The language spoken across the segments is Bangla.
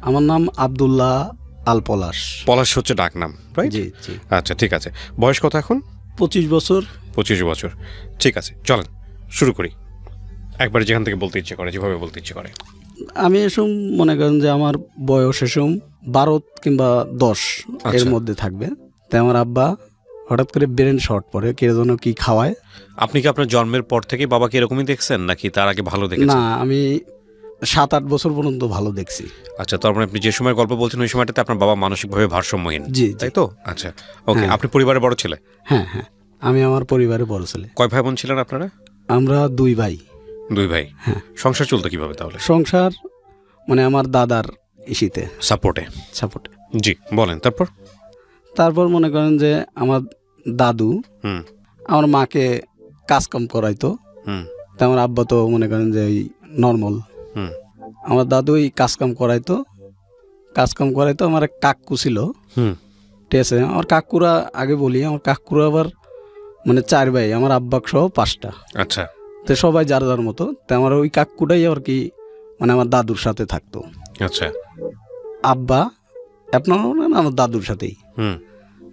আমার নাম আব্দুল্লাহ আল পলাশ। পলাশ হচ্ছে ডাক নাম, রাইট? জি জি। আচ্ছা, ঠিক আছে। বয়স কত এখন? 25 বছর। 25 বছর, ঠিক আছে। চলেন শুরু করি, একবার যেখান থেকে বলতে ইচ্ছে করে, যেভাবে বলতে ইচ্ছে করে। আমি এসম মনে করেন যে আমার বয়স এসম 12 কিংবা 10 এর মধ্যে থাকবে। তাই আমার আব্বা হঠাৎ করে ব্রেন শর্ট পড়ে, কে যেন কি খাওয়ায়। আপনি কি আপনার জন্মের পর থেকে বাবাকে এরকমই দেখছেন, নাকি তার আগে ভালো দেখেছেন? না, আমি 7-8 বছর পর্যন্ত ভালো দেখছি। আচ্ছা, তার মানে আপনি যে সময় গল্প বলছেন ওই সময়টাতে আপনার বাবা মানসিকভাবে ভারসাম্যহীন, জি, তাই তো? আচ্ছা, ওকে। হ্যাঁ। আপনি পরিবারের বড় ছেলে? হ্যাঁ হ্যাঁ, আমি আমার পরিবারে বড় ছেলে। কয় ভাই বোন ছিলেন আপনারা? আমরা 2 ভাই। 2 ভাই। হ্যাঁ। সংসার চলতো কিভাবে তাহলে? সংসার মানে আমার দাদার ইসিতে সাপোর্টে। জি, বলেন। তারপর মনে করেন যে আমার দাদু আমার মাকে কাজকাম করাইতো। তা আমার আব্বা তো মনে করেন যে ওই নর্মাল। আমার দাদু ওই কাজকাম করাইতো। আমার এক কাকু ছিল, ঠিক আছে। আমার কাকুরা আগে বলি, আমার কাকুরা আবার মানে 4 ভাই, আমার আব্বাক সহ 5টা। আচ্ছা। তো সবাই যার যার মতো। তো আমার ওই কাকুটাই আর কি মানে আমার দাদুর সাথে থাকতো। আচ্ছা। আব্বা আপনার আমার দাদুর সাথেই।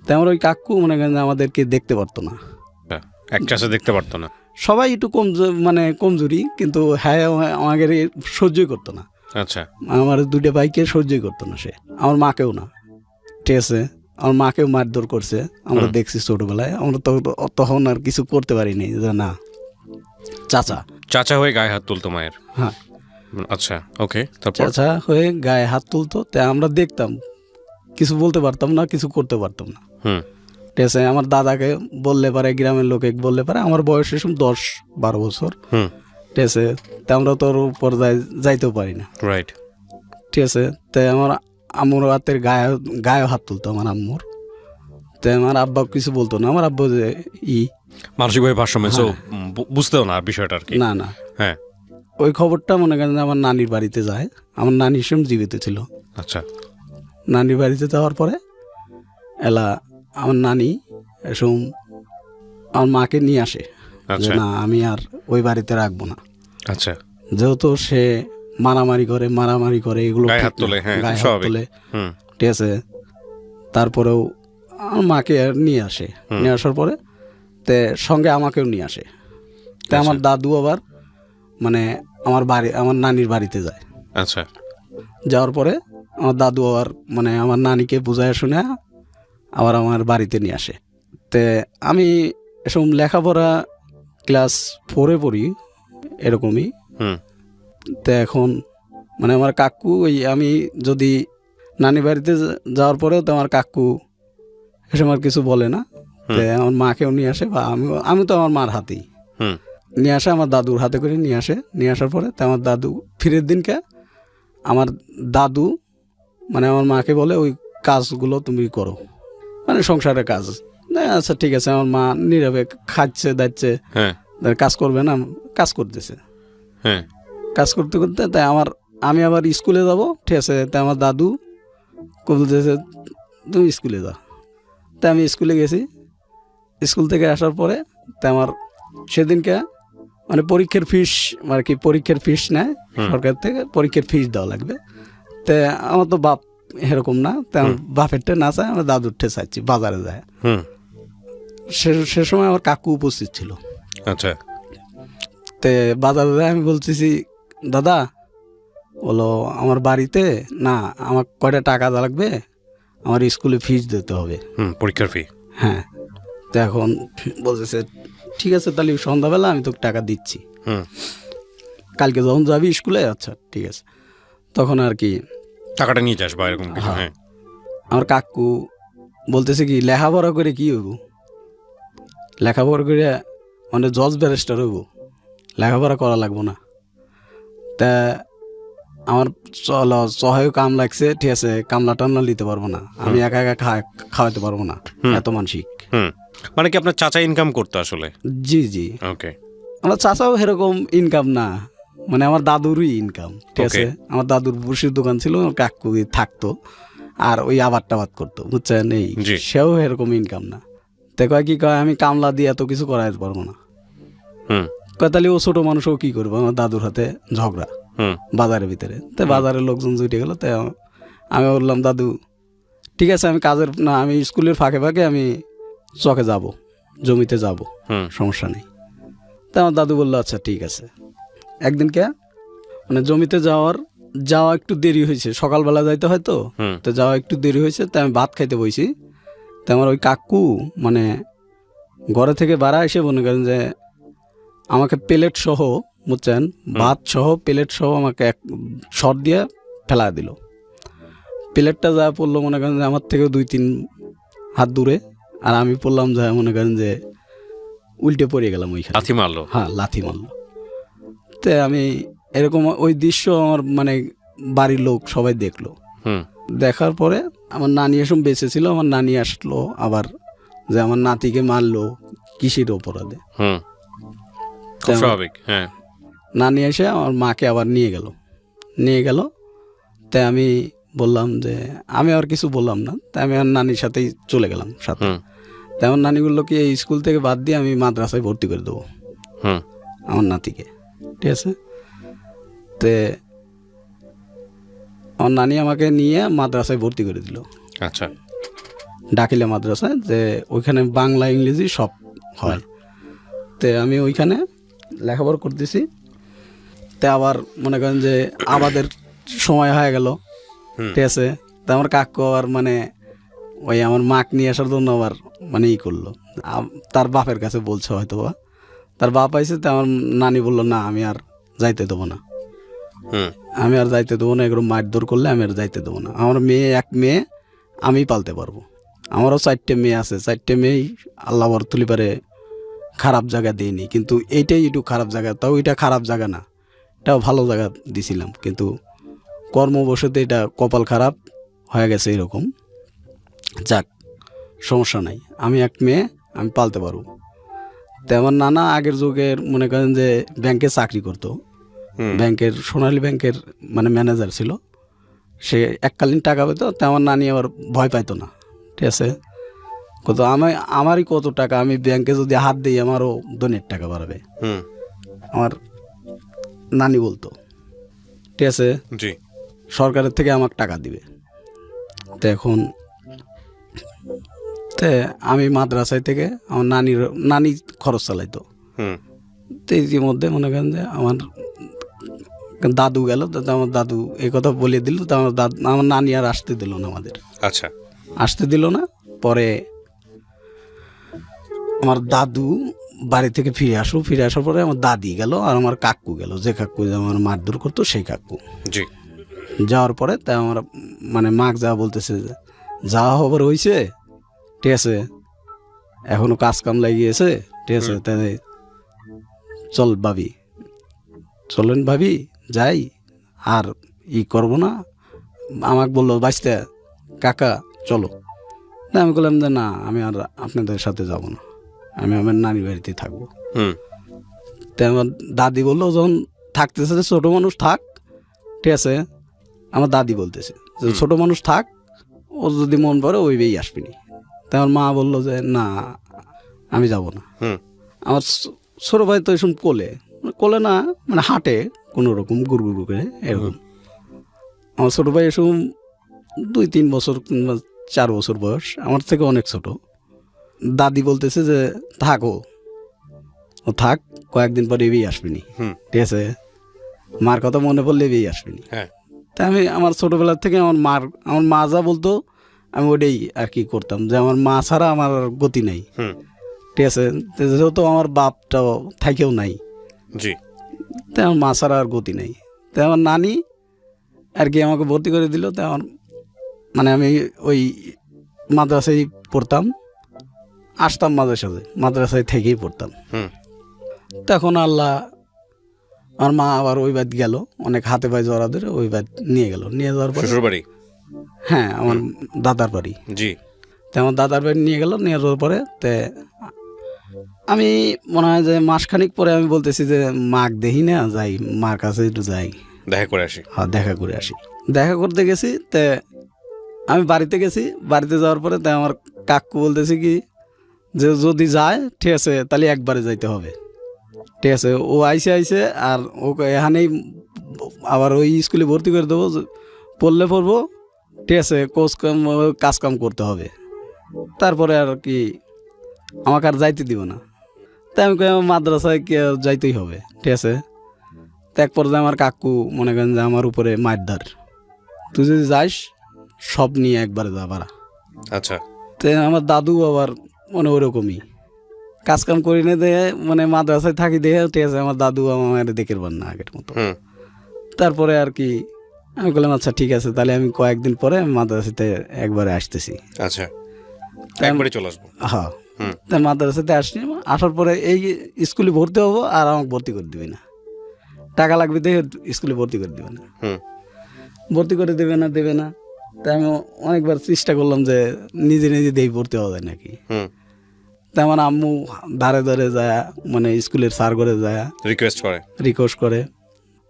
তো আমার ওই কাকু মনে করেন আমাদেরকে দেখতে পারতো না, এক চাষে দেখতে পারতো না। সবাই একটু মানে কমজোরি, কিন্তু হ্যাঁ আমাকে সহ্যই করতো না। আচ্ছা। আমার 2টা ভাইকে সহ্যই করতো না সে, আমার মাকেও না, ঠিক আছে। আমার মাকেও মারধর করছে, আমরা দেখছি ছোটবেলায়। আমরা তখন আর কিছু করতে পারিনি, যে না চাচা হয়ে গায়ে হাত তুলতো মায়ের? হ্যাঁ। আচ্ছা, ওকে। তারপর চাচা হয়ে গায়ে হাত তুলতো, তাই আমরা দেখতাম, কিছু বলতে পারতাম না, কিছু করতে পারতাম না, ঠিক আছে। আমার দাদাকে বললে পারে, গ্রামের লোকে বললে পারে, আমার বয়স এসব 10-12 বছর, ঠিক আছে। তা আমরা তোর উপর যাইতেও পারি না, রাইট, ঠিক আছে। তাই আমার আম্মুর হাতের গায়ে হাত তুলতো আমার আম্মুর। তাই আমার আব্বা কিছু বলতো না, আমার আব্বা যে মানসিকভাবে ভারসাম্য বুঝতেও না বিষয়টা আর কি। না। হ্যাঁ। ওই খবরটা মনে করেন আমার নানির বাড়িতে যায়। আমার নানি সেম জীবিত ছিল। আচ্ছা। নানির বাড়িতে যাওয়ার পরে আমার নানি এসব আমার মাকে নিয়ে আসে, যে না আমি আর ওই বাড়িতে রাখবো না। আচ্ছা। যেহেতু সে মারামারি করে এগুলো গায়ে হাত তোলে, ঠিক আছে। তারপরেও আমার মাকে নিয়ে আসে, নিয়ে আসার পরে তে সঙ্গে আমাকেও নিয়ে আসে। তা আমার দাদু আবার মানে আমার নানির বাড়িতে যায়। আচ্ছা। যাওয়ার পরে আমার দাদু আবার মানে আমার নানিকে বুঝায় শুনে আবার আমার বাড়িতে নিয়ে আসে। তে আমি এসব লেখাপড়া ক্লাস 4-এ পড়ি এরকমই। তো এখন মানে আমার কাকু আমি যদি নানি বাড়িতে যাওয়ার পরেও তো আমার কাকু এসব আর কিছু বলে না। তো আমার মাকেও নিয়ে আসে, বা আমি তো আমার মার হাতেই নিয়ে আসে, আমার দাদুর হাতে করে নিয়ে আসে। নিয়ে আসার পরে তো আমার দাদু ফিরের দিনকে আমার দাদু মানে আমার মাকে বলে ওই কাজগুলো তুমি করো, মানে সংসারের কাজ। আচ্ছা ঠিক আছে, আমার মা নীরবে খাচ্ছে দাচ্ছে, কাজ করবে না, কাজ করতেছে। কাজ করতে করতে তাই আমি আবার স্কুলে যাব, ঠিক আছে। তাই আমার দাদু বলতেছে তুমি স্কুলে যাও। তাই আমি স্কুলে গেছি। স্কুল থেকে আসার পরে তাই আমার সেদিনকে মানে পরীক্ষার ফিস নেয় সরকার থেকে, পরীক্ষার ফিস দেওয়া লাগবে। তা আমার তো বাপ এরকম না, তাই আমার বাপেরটা না চাই, আমার দাদুরটা চাইছি বাজারে যায়। সে সময় আমার কাকু উপস্থিত ছিল। আচ্ছা। তে বাজারে যায়, আমি বলতেছি দাদা বলো আমার বাড়িতে না, আমার কয়টা টাকা লাগবে, আমার স্কুলে ফিস দিতে হবে, পরীক্ষার ফি। হ্যাঁ। তো এখন বলতেছে ঠিক আছে, তাহলে সন্ধ্যাবেলা আমি তোকে টাকা দিচ্ছি, কালকে যখন যাবি স্কুলে। আচ্ছা ঠিক আছে। তখন আর কি টাকাটা নিয়ে যাস বা এরকম কিছু। আমার কাকু বলতেছে কি লেখাপড়া করে কি হইব, লেখাপড়া করে মানে জজ ব্যারিস্টার হইব, লেখাপড়া করা লাগবো না। তা আমার সহায় কাম লাগছে, ঠিক আছে, কামলা টামলা নিতে পারবো না, আমি একা খাওয়াতে পারবো না, এত মানসিক। মানে কি আপনার চাচা ইনকাম করতো আসলে? জি জি। ওকে। আমার চাচাও এরকম ইনকাম না, মানে আমার দাদুরই ইনকাম, ঠিক আছে। আমার দাদুর বসির দোকান ছিল, কাকু থাকতো আর ওই আবাদ টাবাদ করতো, বুঝছেন। সেও এরকম ইনকাম না। তো কি কয় আমি কামলা দিয়ে এত কিছু করাইতে পারবো না। তাহলে ও ছোট মানুষও কি করবো, আমার দাদুর হাতে ঝগড়া বাজারের ভিতরে। তো বাজারের লোকজন জুটে গেল, তাই আমি বললাম দাদু ঠিক আছে আমি কাজের না আমি স্কুলের ফাঁকে ফাঁকে আমি চকে যাব, জমিতে যাব, হুম সমস্যা নেই। তা আমার দাদু বললো আচ্ছা ঠিক আছে। একদিনকে মানে জমিতে যাওয়া একটু দেরি হয়েছে, সকালবেলা যাইতে হয় তো, হুম তো যাওয়া একটু দেরি হয়েছে, তাই আমি ভাত খাইতে বইছি। তো আমার ওই কাকু মানে ঘরে থেকে বাড়া এসে মনে করেন যে আমাকে প্লেট সহ বুঝছেন, ভাত সহ প্লেট সহ আমাকে এক শট দিয়ে ফেলা দিল। প্লেটটা যা পড়লো মনে করেন যে আমার থেকে 2-3 হাত দূরে, আর আমি পড়লাম যা মনে করেন যে উল্টে পড়ে গেলাম ওইখানে। লাথি মারলো। হ্যাঁ লাথি মারলো। তো আমি এরকম ওই দৃশ্য আমার মানে বাড়ির লোক সবাই দেখলো। হুম দেখার পরে আমার নানি এসব বেঁচে ছিল, আমার নানি আসলো আবার যে আমার নাতিকে মারলো কিসের অপরাধে। হুম খুব স্বাভাবিক। হ্যাঁ নানি এসে আমার মাকে আবার নিয়ে গেল। তাই আমি বললাম যে আমি আর কিছু বললাম না, তাই আমি আমার নানির সাথেই চলে গেলাম সাথে। হুম তাই আমার নানি বললো কি এই স্কুল থেকে বাদ দিয়ে আমি মাদ্রাসায় ভর্তি করে দেবো হুম আমার নাতিকে, ঠিক আছে। তে আমার নানি আমাকে নিয়ে মাদ্রাসায় ভর্তি করে দিল, আচ্ছা ডাকিলে মাদ্রাসায়, যে ওইখানে বাংলা ইংরেজি সব হয়। তে আমি ওইখানে লেখাপড়া করতেছি। তে আবার মনে করেন যে আমাদের সময় হয়ে গেল, ঠিক আছে। তা আমার কাকু আবার মানে ওই আমার মাক নিয়ে আসার জন্য আবার মানে করলো, তার বাপের কাছে বলছে হয়তো বা তার বাপ আইসে। তো আমার নানি বললো না আমি আর যাইতে দেবো না, হুম আমি আর যাইতে দেবো না, এগুলো মারধর করলে আমি আর যাইতে দেবো না। আমার এক মেয়ে আমি পালতে পারবো, আমারও 4টে মেয়ে আছে, 4টে মেয়েই আল্লাহ বর তুলি পারে খারাপ জায়গা দিইনি, কিন্তু এইটাই একটু খারাপ জায়গা, তাও এটা খারাপ জায়গা না, এটাও ভালো জায়গা দিছিলাম, কিন্তু কর্মবশতে এটা কপাল খারাপ হয়ে গেছে এরকম। যাক সমস্যা নাই, আমি এক মেয়ে আমি পালতে পারবো। তো আমার নানা আগের যুগের মনে করেন যে ব্যাংকে চাকরি করতো, ব্যাংকের সোনালী ব্যাংকের মানে ম্যানেজার ছিল, সে এককালীন টাকা পেতো। তো আমার নানি আবার ভয় পাইতো না, ঠিক আছে। কত আমারই কত টাকা, আমি ব্যাংকে যদি হাত দিই আমারও ধনের টাকা বাড়বে, হুম আমার নানি বলতো, ঠিক আছে, জি সরকারের থেকে আমাকে টাকা দিবে। তো এখন তে আমি মাদ্রাসায় থেকে আমার নানি খরচ চালাইতো। হুম তো ইতিমধ্যে মনে করেন যে আমার দাদু গেল, তো আমার দাদু এই কথা বলে দিল। তো আমার নানি আর আসতে দিল না, আমাদের আচ্ছা আসতে দিল না। পরে আমার দাদু বাড়ি থেকে ফিরে আসার পরে আমার দাদি গেল আর আমার কাকু গেল, যে কাকু আমার মারধর করতো সেই কাকু। জি যাওয়ার পরে তাই আমার মানে মাক যা বলতেছে যে যা খবর হয়েছে, ঠিক আছে, এখনো কাজ কাম লাগিয়েছে, ঠিক আছে, তাই চলেন ভাবি যাই, আর করবো না। আমাকে বললো বাঁচতে কাকা চলো। না আমি বললাম যে না আমি আর আপনাদের সাথে যাব না, আমি আমার নানির বাড়িতে থাকবো। হুম তাই আমার দাদি বললো যখন থাকতেছে যে ছোটো মানুষ থাক, ঠিক আছে, আমার দাদি বলতেছে যে ছোটো মানুষ থাক, ও যদি মন পড়ে ওই বেই আসবিনি। তাই আমার মা বললো যে না আমি যাব না। হুম আমার ছোটো ভাই তো এসব কোলে না মানে হাঁটে কোনো রকম গুরু করে এরকম। আমার ছোটো ভাই এসব 2-3 বছর কিংবা 4 বছর বয়স, আমার থেকে অনেক ছোট। দাদি বলতেছে যে ও থাক, কয়েকদিন পরে এবি আসবিনি, হুম ঠিক আছে, মার কথা মনে পড়লে এবি আসবিনি। হ্যাঁ তাই আমি আমার ছোটোবেলার থেকে আমার মা যা বলতো আমি ওটাই আর কি করতাম, যে আমার মা ছাড়া আমার আর গতি নাই, হুম ঠিক আছে। তো যেহেতু আমার বাপটাও থাকেও নাই, জি তাই আমার মা ছাড়া আর গতি নেই। তাই আমার নানি আর কি আমাকে ভর্তি করে দিল। তাই আমার মানে আমি ওই মাদ্রাসায় পড়তাম, আসতাম মাদ্রাসায় থেকেই পড়তাম। হুম তখন আল্লাহ আমার মা আবার ওই বাদ গেল, অনেক হাতে পায়ে জড়া ধরে ওই বাদ নিয়ে যাওয়ার পরে শ্বশুর বাড়ি। হ্যাঁ আমার দাদার বাড়ি। জি তো আমার দাদার বাড়ি নিয়ে যাওয়ার পরে আমি মনে হয় যে মাসখানিক পরে আমি বলতেছি যে মাক দেখি না, যাই মার কাছে একটু যাই, দেখা করে আসি। হ্যাঁ দেখা করে আসি। দেখা করতে গেছি, তে আমি বাড়িতে গেছি, বাড়িতে যাওয়ার পরে তাই আমার কাকু বলতেছে কি যে যদি যায় ঠিক আছে তাহলে একবারে যাইতে হবে, ঠিক আছে। ও আইসে আর ওকে এখানেই আবার ওই স্কুলে ভর্তি করে দেবো, পড়লে পড়বো, ঠিক আছে, কাজ কাম করতে হবে। তারপরে আর কি আমাকে আর যাইতে দিব না। তাই আমি কই আমার মাদ্রাসায় যাইতেই হবে, ঠিক আছে। তো এক পর্যায়ে আমার কাকু মনে করেন যে আমার উপরে মারধার, তুই যদি যাস সব নিয়ে একবারে যা বাড়া। আচ্ছা। তো আমার দাদু আবার মানে ওরকমই কাজ কাম করি না দেখে, মানে মাদ্রাসায় থাকি দেখে, ঠিক আছে, আমার দাদু আমার দেখে পার না আগের মতো। হুম। তারপরে আর কি আমি বললাম আচ্ছা ঠিক আছে, তাহলে আমি কয়েকদিন পরে আমি মাদ্রাসাতে একবারে আসতেছি। আচ্ছা, একবারে চলে আসবো। হ্যাঁ, হুম। তাই মাদ্রাসাতে আসছি, আসার পরে এই স্কুলে ভর্তি হবো আর আমাকে ভর্তি করে দিবি না, টাকা লাগবে দেখে স্কুলে ভর্তি করে দিবে না। হুম। ভর্তি করে দেবে না। তাই আমি অনেকবার চেষ্টা করলাম যে নিজে নিজে দেই ভর্তি হওয়া যায় নাকি। হুম। তাই আমার আম্মু ধারে ধারে যায়, মানে স্কুলের স্যার করে যায় রিকোয়েস্ট করে।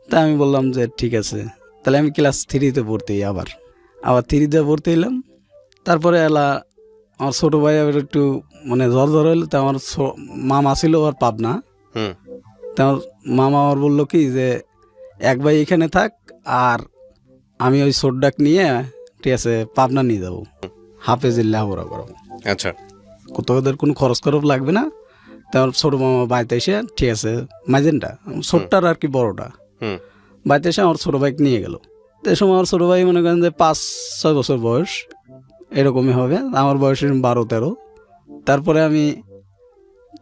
তাই আমি বললাম যে ঠিক আছে, তাহলে আমি ক্লাস 3-তে ভর্তি হই। আবার 3-তে ভর্তি হইলাম। তারপরে আমার ছোটো ভাই আবার একটু মানে জ্বর হইলো। তা আমার মামা ছিল আর পাবনা। হুম। তা আমার মামা আমার বললো কি যে এক ভাই এখানে থাক, আর আমি ওই সোডাক নিয়ে, ঠিক আছে, পাবনা নিয়ে যাবো, হাফেজের লেখাপড়া করাবো। আচ্ছা। ওদের কোনো খরচ লাগবে না। তা আমার ছোটো মামা বাড়িতে এসে, ঠিক আছে, মাইজেনটা ছোটটার আর কি বড়টা, হুম। বাড়িতে এসে আমার ছোটো ভাইকে নিয়ে গেল। তো এই সময় আমার ছোটো ভাই মনে করেন যে 5-6 বছর বয়স এরকমই হবে, আমার বয়স 12-13। তারপরে আমি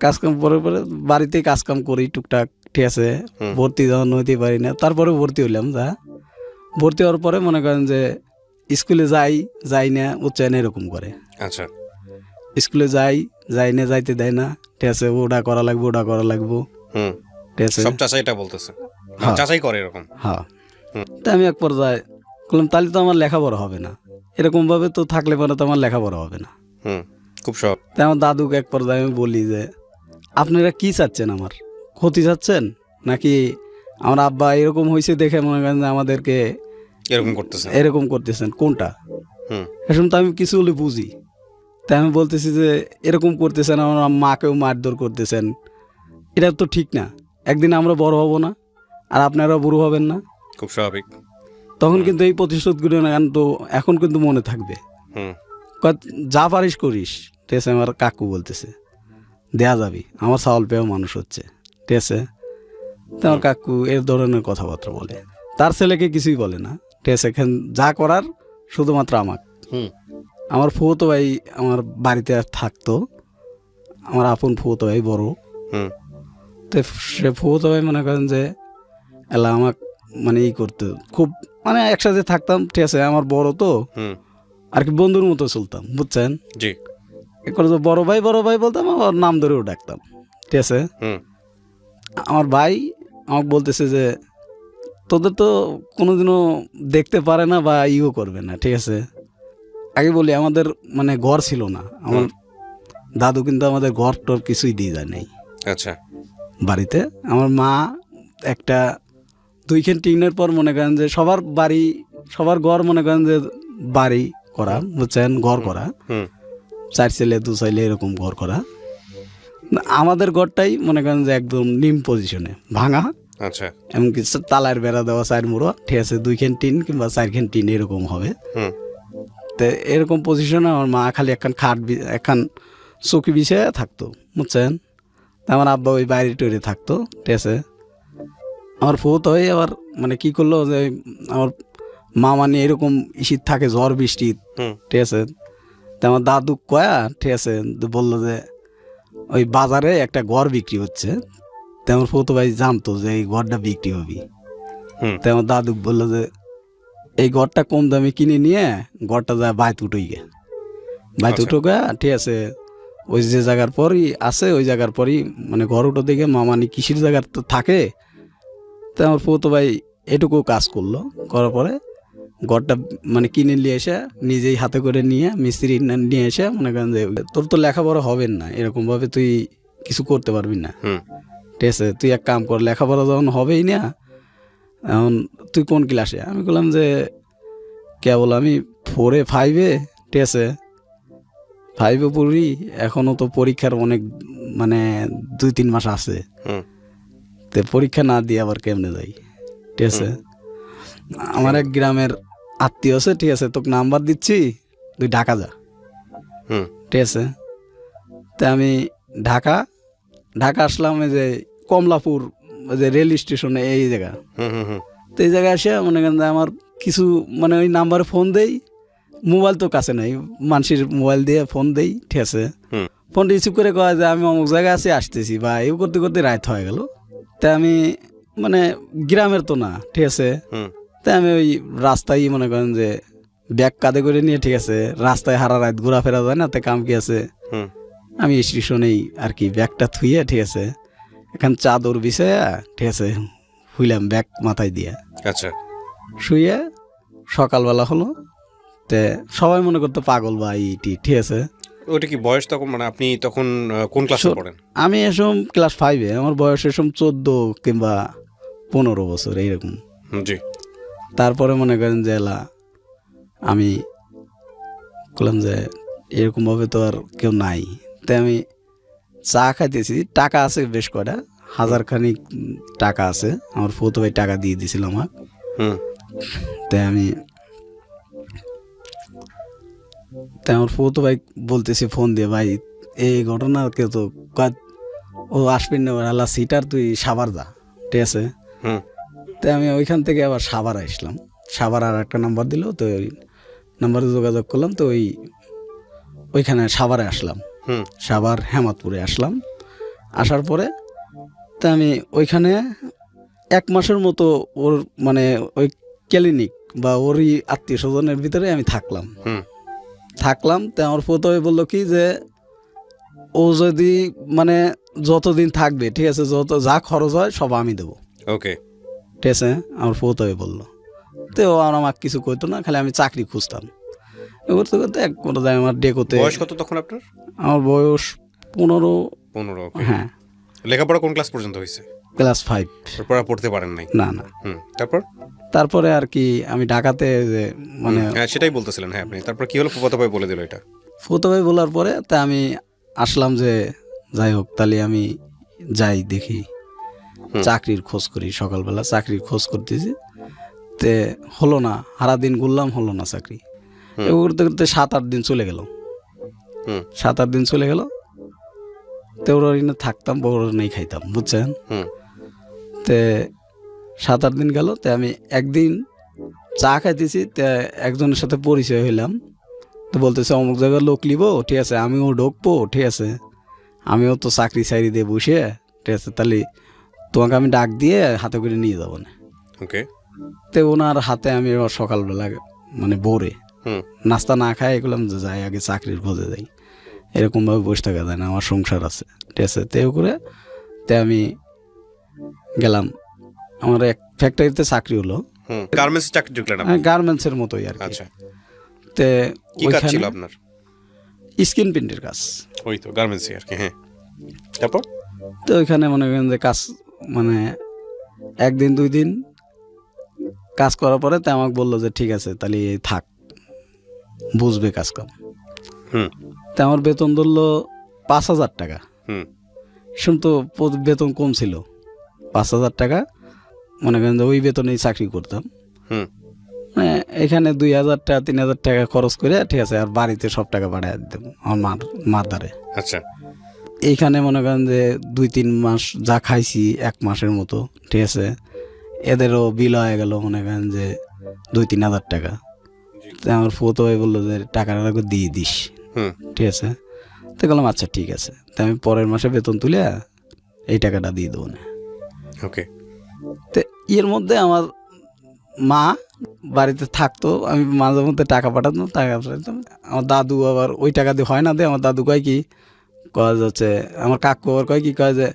কাজকাম পরে বাড়িতেই কাজকাম করি টুকটাক, ঠিক আছে। ভর্তি যখন হইতে পারি না, তারপরে ভর্তি হইলাম। ভর্তি হওয়ার পরে মনে করেন যে স্কুলে যাই না উচ্চায়ন এরকম করে। আচ্ছা। স্কুলে যাই না, যাইতে দেয় না, ঠিক আছে, ওটা করা লাগবো। হুম। ঠিক আছে, সব চাচাই এটা বলতেছে, হ্যাঁ। চাচাই করে এরকম। হ্যাঁ। তা আমি এক পর্যায়ে বললাম তাহলে তো আমার লেখাপড়া হবে না, এরকম ভাবে তো থাকলে পরে তো আমার লেখাপড়া হবে না। হুম। খুব সব। তাই আমার দাদুকে এক পর্যায়ে আমি বলি যে আপনারা কি চাচ্ছেন, আমার ক্ষতি চাচ্ছেন নাকি আমার আব্বা এরকম হয়েছে দেখে মনে করেন যে আমাদেরকে এরকম করতেছেন, কোনটা? এখন তো আমি কিছু হলে বুঝি। তাই আমি বলতেছি যে এরকম করতেছেন, আমার মাকেও মারধর করতেছেন, এটা তো ঠিক না। একদিন আমরা বড় হব না, আর আপনারাও বুড়ো হবেন না, খুব স্বাভাবিক। তখন কিন্তু এই প্রতিশোধগুলো না তো এখন কিন্তু মনে থাকবে। যা পারিস করিস, ঠিক আছে। আমার কাকু বলতেছে দেয়া যাবি, আমার চাউল পেয়েও মানুষ হচ্ছে, ঠিক আছে। তো আমার কাকু এর ধরনের কথাবার্তা বলে, তার ছেলেকে কিছুই বলে না, ঠিক আছে। এখানে যা করার শুধুমাত্র আমার ফুফতো ভাই আমার বাড়িতে থাকতো, আমার আপন ফুফতো ভাই বড়। তো সে ফুফতো ভাই মনে করেন যে এলা আমাকে মানে করতো খুব, মানে একসাথে থাকতাম, ঠিক আছে। আমার বড় তো আর কি বন্ধুর মতো চলতাম, বুঝছেন। বড় ভাই বলতাম, আমার নাম ধরেও ডাকতাম, ঠিক আছে। আমার ভাই আমাকে বলতেছে যে তোদের তো কোনোদিনও দেখতে পারে না বা ইও করবে না, ঠিক আছে। আগে বলি আমাদের মানে ঘর ছিল না, আমার দাদু কিন্তু আমাদের ঘর টর কিছুই দিয়ে যায় নাই। আচ্ছা। বাড়িতে আমার মা একটা 2খান টিনের পর মনে করেন যে সবার ঘর মনে করেন যে বাড়ি করা, বুঝছেন, ঘর করা, 4 ছেলে 2 ছেলে এরকম ঘর করা। আমাদের ঘরটাই মনে করেন যে একদম নিম পজিশনে ভাঙা। আচ্ছা। এমনকি তালার বেড়া দেওয়া 4 মুড়ো, ঠিক আছে, 2খান টিন কিংবা 4খান টিন এরকম হবে। তো এরকম পজিশনে আমার মা খালি একখান চৌকি বিছিয়ে থাকতো, বুঝছেন। আমার আব্বা ওই বাইরে টইরে থাকতো, ঠিক আছে। আমার ফুত হয়ে আবার মানে কি করলো যে আমার মা মানে এরকম ইসির থাকে ঝড় বৃষ্টি, ঠিক আছে। তো আমার দাদু কয়া, ঠিক আছে, বললো যে ওই বাজারে একটা ঘর বিক্রি হচ্ছে। তো আমার ফুত ভাই জানতো যে এই ঘরটা বিক্রি হবি। তো আমার দাদু বললো যে এই ঘরটা কম দামে কিনে নিয়ে ঘরটা যায় বাইত উঠোই গে, ঠিক আছে। ওই যে জায়গার পরই আছে, ওই জায়গার পরই মানে ঘর উঠো দিকে মামানি কৃষির জায়গার তো থাকে। তো আমার ফুতো ভাই এটুকু কাজ করলো, করার পরে ঘরটা মানে কিনে নিয়ে এসে নিজেই হাতে করে নিয়ে মিস্ত্রি নিয়ে এসে মনে করেন যে তোর তো লেখাপড়া হবে না, এরকমভাবে তুই কিছু করতে পারবি না, ঠিক আছে। তুই এক কাম কর, লেখাপড়া যখন হবেই না, এখন তুই কোন ক্লাসে? আমি বললাম যে কেবল আমি 4-5-এ, ঠিক আছে, 5-এ পড়ি, এখনও তো পরীক্ষার অনেক মানে 2-3 মাস আছে। তো পরীক্ষা না দিয়ে আবার কেমনে যাই, ঠিক আছে। আমার এক গ্রামের আত্মীয় আছে, ঠিক আছে, তোকে নাম্বার দিচ্ছি, তুই ঢাকা যা। হুম ঠিক আছে, তা আমি ঢাকা ঢাকা আসলাম, এই যে কমলাপুর, ওই যে রেল স্টেশনে এই জায়গা। হুম হুম হুম তো এই জায়গায় এসে মনে করেন যে আমার কিছু মানে ওই নাম্বারে ফোন দেই, মোবাইল তো কাছে নাই, মানুষের মোবাইল দিয়ে ফোন দেই। ঠিক আছে, হুম ফোন রিসিভ করে কয় যে আমি অমুক জায়গায় আছি, আসতেছি, বা এই করতে করতে রাত হয়ে গেল। তা আমি মানে গ্রামের তো না, ঠিক আছে, হুম তাই আমি ওই রাস্তায় মনে করেন যে ব্যাগ কাঁধে করে নিয়ে, ঠিক আছে, রাস্তায় হারা রাত ঘোরাফেরা যায় না, তা কাম কি আছে, হুম আমি স্টেশনেই আর কি ব্যাগটা থুইয়ে, ঠিক আছে, এখান চাদর বিছাইয়া, ঠিক আছে, শুইলাম ব্যাগ মাথায় দিয়ে। আচ্ছা শুয়ে সকালবেলা হলো, তে সবাই মনে করতো পাগল বা ইটি। ঠিক আছে, ওটা কি বয়স তখন, মানে আপনি তখন কোন ক্লাসে পড়েন? আমি এসম ক্লাস 5-এ, আমার বয়স এসম 14 কিংবা 15 বছর এইরকম। জি তারপরে মনে করেন যে এলা আমি বললাম যে এরকমভাবে তো আর কেউ নাই, তাই আমি চা খাইতেছি, টাকা আছে বেশ কয়টা, 1000 খানিক টাকা আছে, আমার ফুতো ভাই টাকা দিয়ে দিয়েছিল আমাকে। হুম তাই আমার ফুতো ভাই বলতেছি ফোন দিয়ে, ভাই এই ঘটনা কেউ তো ও আসবেন না, আল্লাহ সিটার, তুই সাভার যা। ঠিক আছে, হুম তাই আমি ওইখান থেকে আবার সাভার আসলাম। সাভার আর একটা নাম্বার দিল, তো ওই নাম্বারে যোগাযোগ করলাম, তো ওইখানে সাভারে আসলাম, হুম সাভার হেমাদপুরে আসলাম। আসার পরে তা আমি ওইখানে 1 মাসের মতো ওর মানে ওই ক্লিনিক বা ওরই আত্মীয় স্বজনের ভিতরে আমি থাকলাম। হুম তা আমার প্রথমে বললো কি যে ও যদি মানে যতদিন থাকবে, ঠিক আছে, যত যা খরচ হয় সব আমি দেবো। ওকে ঠিক আছে, আমার প্রথমে বললো। তো ও আর আমাকে কিছু কইতো না, খালি আমি চাকরি খুঁজতাম। এ করতে করতে এক পর্যায়ে আমার ডেকোতে, বয়স কত তখন আপনার? আমার বয়স 15। 15। ওকে। হ্যাঁ, লেখাপড়া কোন ক্লাস পর্যন্ত হয়েছে? ক্লাস 5। তারপর আর পড়তে পারেন নাই? না না, হুম তারপর? তারপরে আর কি আমি ঢাকাতে যে মানে হ্যাঁ সেটাই বলতেছিলেন, হ্যাঁ আপনি তারপর কি হলো? ফুফাতো ভাই বলে দিল এটা? ফুতো ভাই বলার পরে তা আমি আসলাম যে যাই হোক, তাহলে আমি যাই দেখি, চাকরির খোঁজ করি। সকালবেলা চাকরির খোঁজ করতেছি, তে হলো না, সারা দিন ঘুরলাম, হলো না চাকরি। এ করতে করতে 7-8 দিন চলে গেল। হুম 7-8 দিন চলে গেল, তো ওরা থাকতাম, বড় নেই খাইতাম, বুঝছেন। হুম তে 7-8 দিন গেল, তে আমি একদিন চা খাইতেছি, তে একজনের সাথে পরিচয় হইলাম। তো বলতেছে অমুক জায়গায় লোক লিব, ঠিক আছে, আমিও ঢুকবো, ঠিক আছে, আমিও তো চাকরি চাকরি দিয়ে বসে, ঠিক আছে, তাহলে তোমাকে আমি ডাক দিয়ে হাতে করে নিয়ে যাবো না। ওকে তো ওনার হাতে আমি এবার সকালবেলা মানে ভোরে হুম নাস্তা না খাই এগুলাম যে যাই আগে চাকরির খোঁজে যাই, এরকমভাবে বসে থাকা যায় না, আমার সংসার আছে। ঠিক আছে, তেও করে তে আমি গেলাম, আমার এক ফ্যাক্টরিতে চাকরি হলো, হুম গার্মেন্টস চাকরি ঢুকলেন আপনি? গার্মেন্টসের মতোই আর কি। আচ্ছা, তে কি কাজ ছিল আপনার? স্কিন প্রিন্টের কাজ। ওই তো গার্মেন্টসই আর কি। হ্যাঁ তারপর? তো ওইখানে মনে করেন যে কাজ মানে 1-2 দিন কাজ করার পরে তো আমাকে বললো যে ঠিক আছে, তাহলে এই থাক, বুঝবে কাজ কাম। হুম তা আমার বেতন ধরলো 5,000 টাকা। হুম শুন তো বেতন কম ছিল, 5,000 টাকা, মনে করেন যে ওই বেতনেই চাকরি করতাম। হুম মানে এখানে 2,000 টাকা 3,000 টাকা খরচ করে, ঠিক আছে, আর বাড়িতে সব টাকা পাঠিয়ে দিতাম আমার মার দ্বারে। আচ্ছা এইখানে মনে করেন যে 2-3 মাস যা খাইছি, 1 মাসের মতো, ঠিক আছে, এদেরও বিল হয়ে গেল মনে করেন যে 2-3 হাজার টাকা। তো আমার ফুতো ভাই বললো যে টাকাটা দিয়ে দিস, হুম ঠিক আছে। তো বললাম আচ্ছা ঠিক আছে, তো আমি পরের মাসে বেতন তুলে এই টাকাটা দিয়ে দেবো না। ওকে তো এর মধ্যে আমার মা বাড়িতে থাকতো, আমি মাঝে মধ্যে টাকা পাঠাতাম, আমার দাদু আবার ওই টাকা দিয়ে হয় না, দিয়ে আমার দাদু কয় কি কয় যাচ্ছে, আমার কাকু আবার কয় কি কয় যে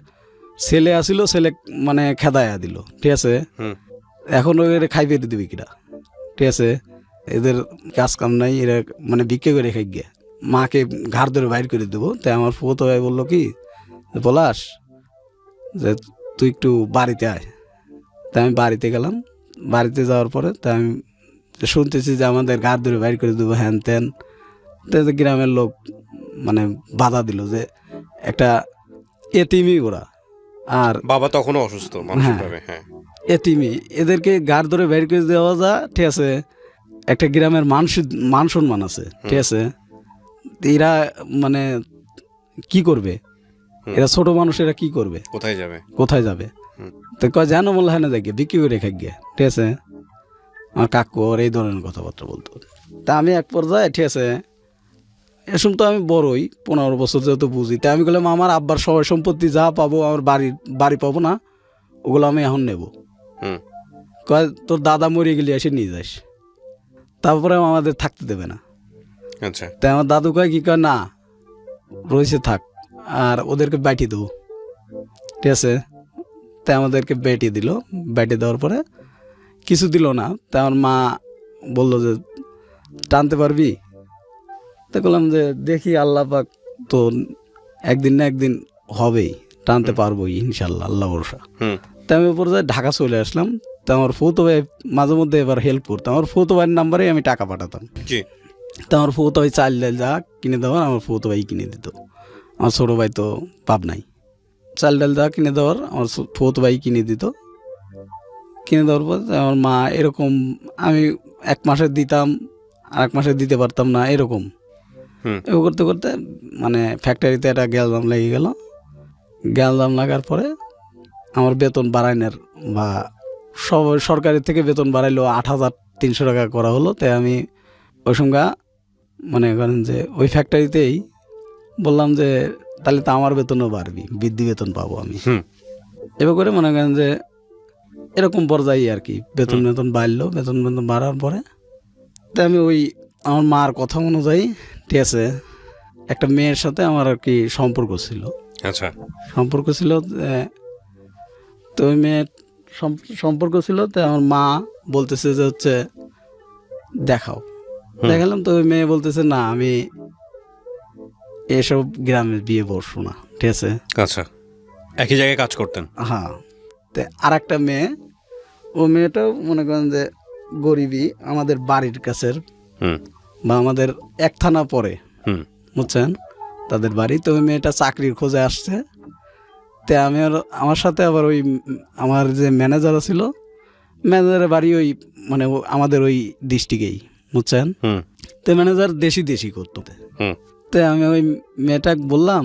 ছেলে আসিল, ছেলে মানে খেদায়া দিল, ঠিক আছে, হুম এখন ওই খাইবে দিবি কিনা, ঠিক আছে, এদের কাজ কাম নাই, এরা মানে বিক্রি করে খাই গিয়ে মাকে ঘাড় ধরে বাইর করে দেবো। তাই আমার ফুতো ভাই বললো কি পলাশ যে তুই একটু বাড়িতে আয়। তাই আমি বাড়িতে গেলাম, বাড়িতে যাওয়ার পরে তাই আমি শুনতেছি যে আমাদের ঘাড় ধরে বাইর করে দেবো, হ্যান ত্যান। তো গ্রামের লোক মানে বাধা দিল যে একটা এতিমই ওরা, আর বাবা তখনও অসুস্থ মানসিকভাবে? হ্যাঁ এতিমি, এদেরকে ঘাড় ধরে বের করে দেওয়া যা, ঠিক আছে, একটা গ্রামের মান সম্মান আছে, ঠিক আছে? এরা মানে কি করবে, এরা ছোট মানুষ, এরা কি করবে, কোথায় যাবে? তো কয় যেন মনে হয় না দেখে বিক্রি করে খাই গিয়ে, ঠিক আছে? আমার কাকু আর এই ধরনের কথাবার্তা বলতো। তা আমি এক পর্যায়ে, ঠিক আছে, এসব তো আমি বড়ই, 15 বছর যেহেতু বুঝি, তাই আমি বললাম আমার আব্বার সবাই সম্পত্তি যা পাবো, আমার বাড়ি পাবো না, ওগুলো আমি এখন নেব। কয় তোর দাদা মরে গেলে এসে নিয়ে যাস, তারপরে আমাদের থাকতে দেবে না। আচ্ছা, তাই আমার দাদু কয় কি কয় না রয়েছে থাক, আর ওদেরকে বাইটি দেবো, ঠিক আছে? তাই আমাদেরকে বেটি দিল, বেটি দেওয়ার পরে কিছু দিল না। তাই আমার মা বললো যে টানতে পারবি? তো বললাম যে দেখি, আল্লাহ পাক তো একদিন না একদিন হবেই, টানতে পারবোই ইনশাল্লাহ, আল্লাহ ভরসা। তাই আমি উপর যাই ঢাকা চলে আসলাম। তো আমার ফুতো ভাই মাঝে মধ্যে এবার হেল্প করতাম, আমার ফুতো ভাইয়ের নাম্বারে আমি টাকা পাঠাতাম। তো আমার ফুতো ভাই চাল ডাল যা কিনে দেওয়ার আমার ফুতো ভাই কিনে দিত। আমার ছোটো ভাই তো পাব নাই, চাল ডাল যা কিনে দেওয়ার আমার ফুতো ভাই কিনে দিত। কিনে দেওয়ার পর আমার মা এরকম, আমি 1 মাসে দিতাম, আর 1 মাসে দিতে পারতাম না, এরকম করতে করতে মানে ফ্যাক্টরিতে একটা গ্যালজাম লেগে গেল। গ্যালজাম লাগার পরে আমার বেতন বাড়াইনের বা সরকারি থেকে বেতন বাড়াইলো 8,300 টাকা করা হলো। তাই আমি ওই সঙ্গে মনে করেন যে ওই ফ্যাক্টরিতেই বললাম যে তাহলে তো আমার বেতনও বাড়বি, বৃদ্ধি বেতন পাবো আমি। এবার করে মনে করেন যে এরকম পর্যায়ে আর কি বেতন বাড়লো। বেতন বাড়ার পরে তাই আমি ওই আমার মার কথা অনুযায়ী, ঠিক আছে, একটা মেয়ের সাথে আমার আর কি সম্পর্ক ছিল। আচ্ছা, সম্পর্ক ছিল, তো ওই মেয়ের সম্পর্ক ছিল। তো আমার মা বলতেছে যে হচ্ছে দেখাও, দেখালাম। তো ওই মেয়ে বলতেছে না আমি এসব গ্রামে বিয়ে বসবো না, ঠিক আছে? আচ্ছা, একই জায়গায় কাজ করতেন? হ্যাঁ। তো আর একটা মেয়ে, ও মেয়েটাও মনে করেন যে গরিবই, আমাদের বাড়ির কাছের বা আমাদের 1 থানা পরে, বুঝছেন, তাদের বাড়ি। তো ওই মেয়েটা চাকরির খোঁজে আসছে। তো আমি আমার সাথে আবার ওই আমার যে ম্যানেজার ছিল, ম্যানেজারের বাড়ি ওই মানে আমাদের ওই ডিস্ট্রিক্টেই, বুঝছেন। তো ম্যানেজার দেশি করতো। তো আমি ওই মেয়েটাকে বললাম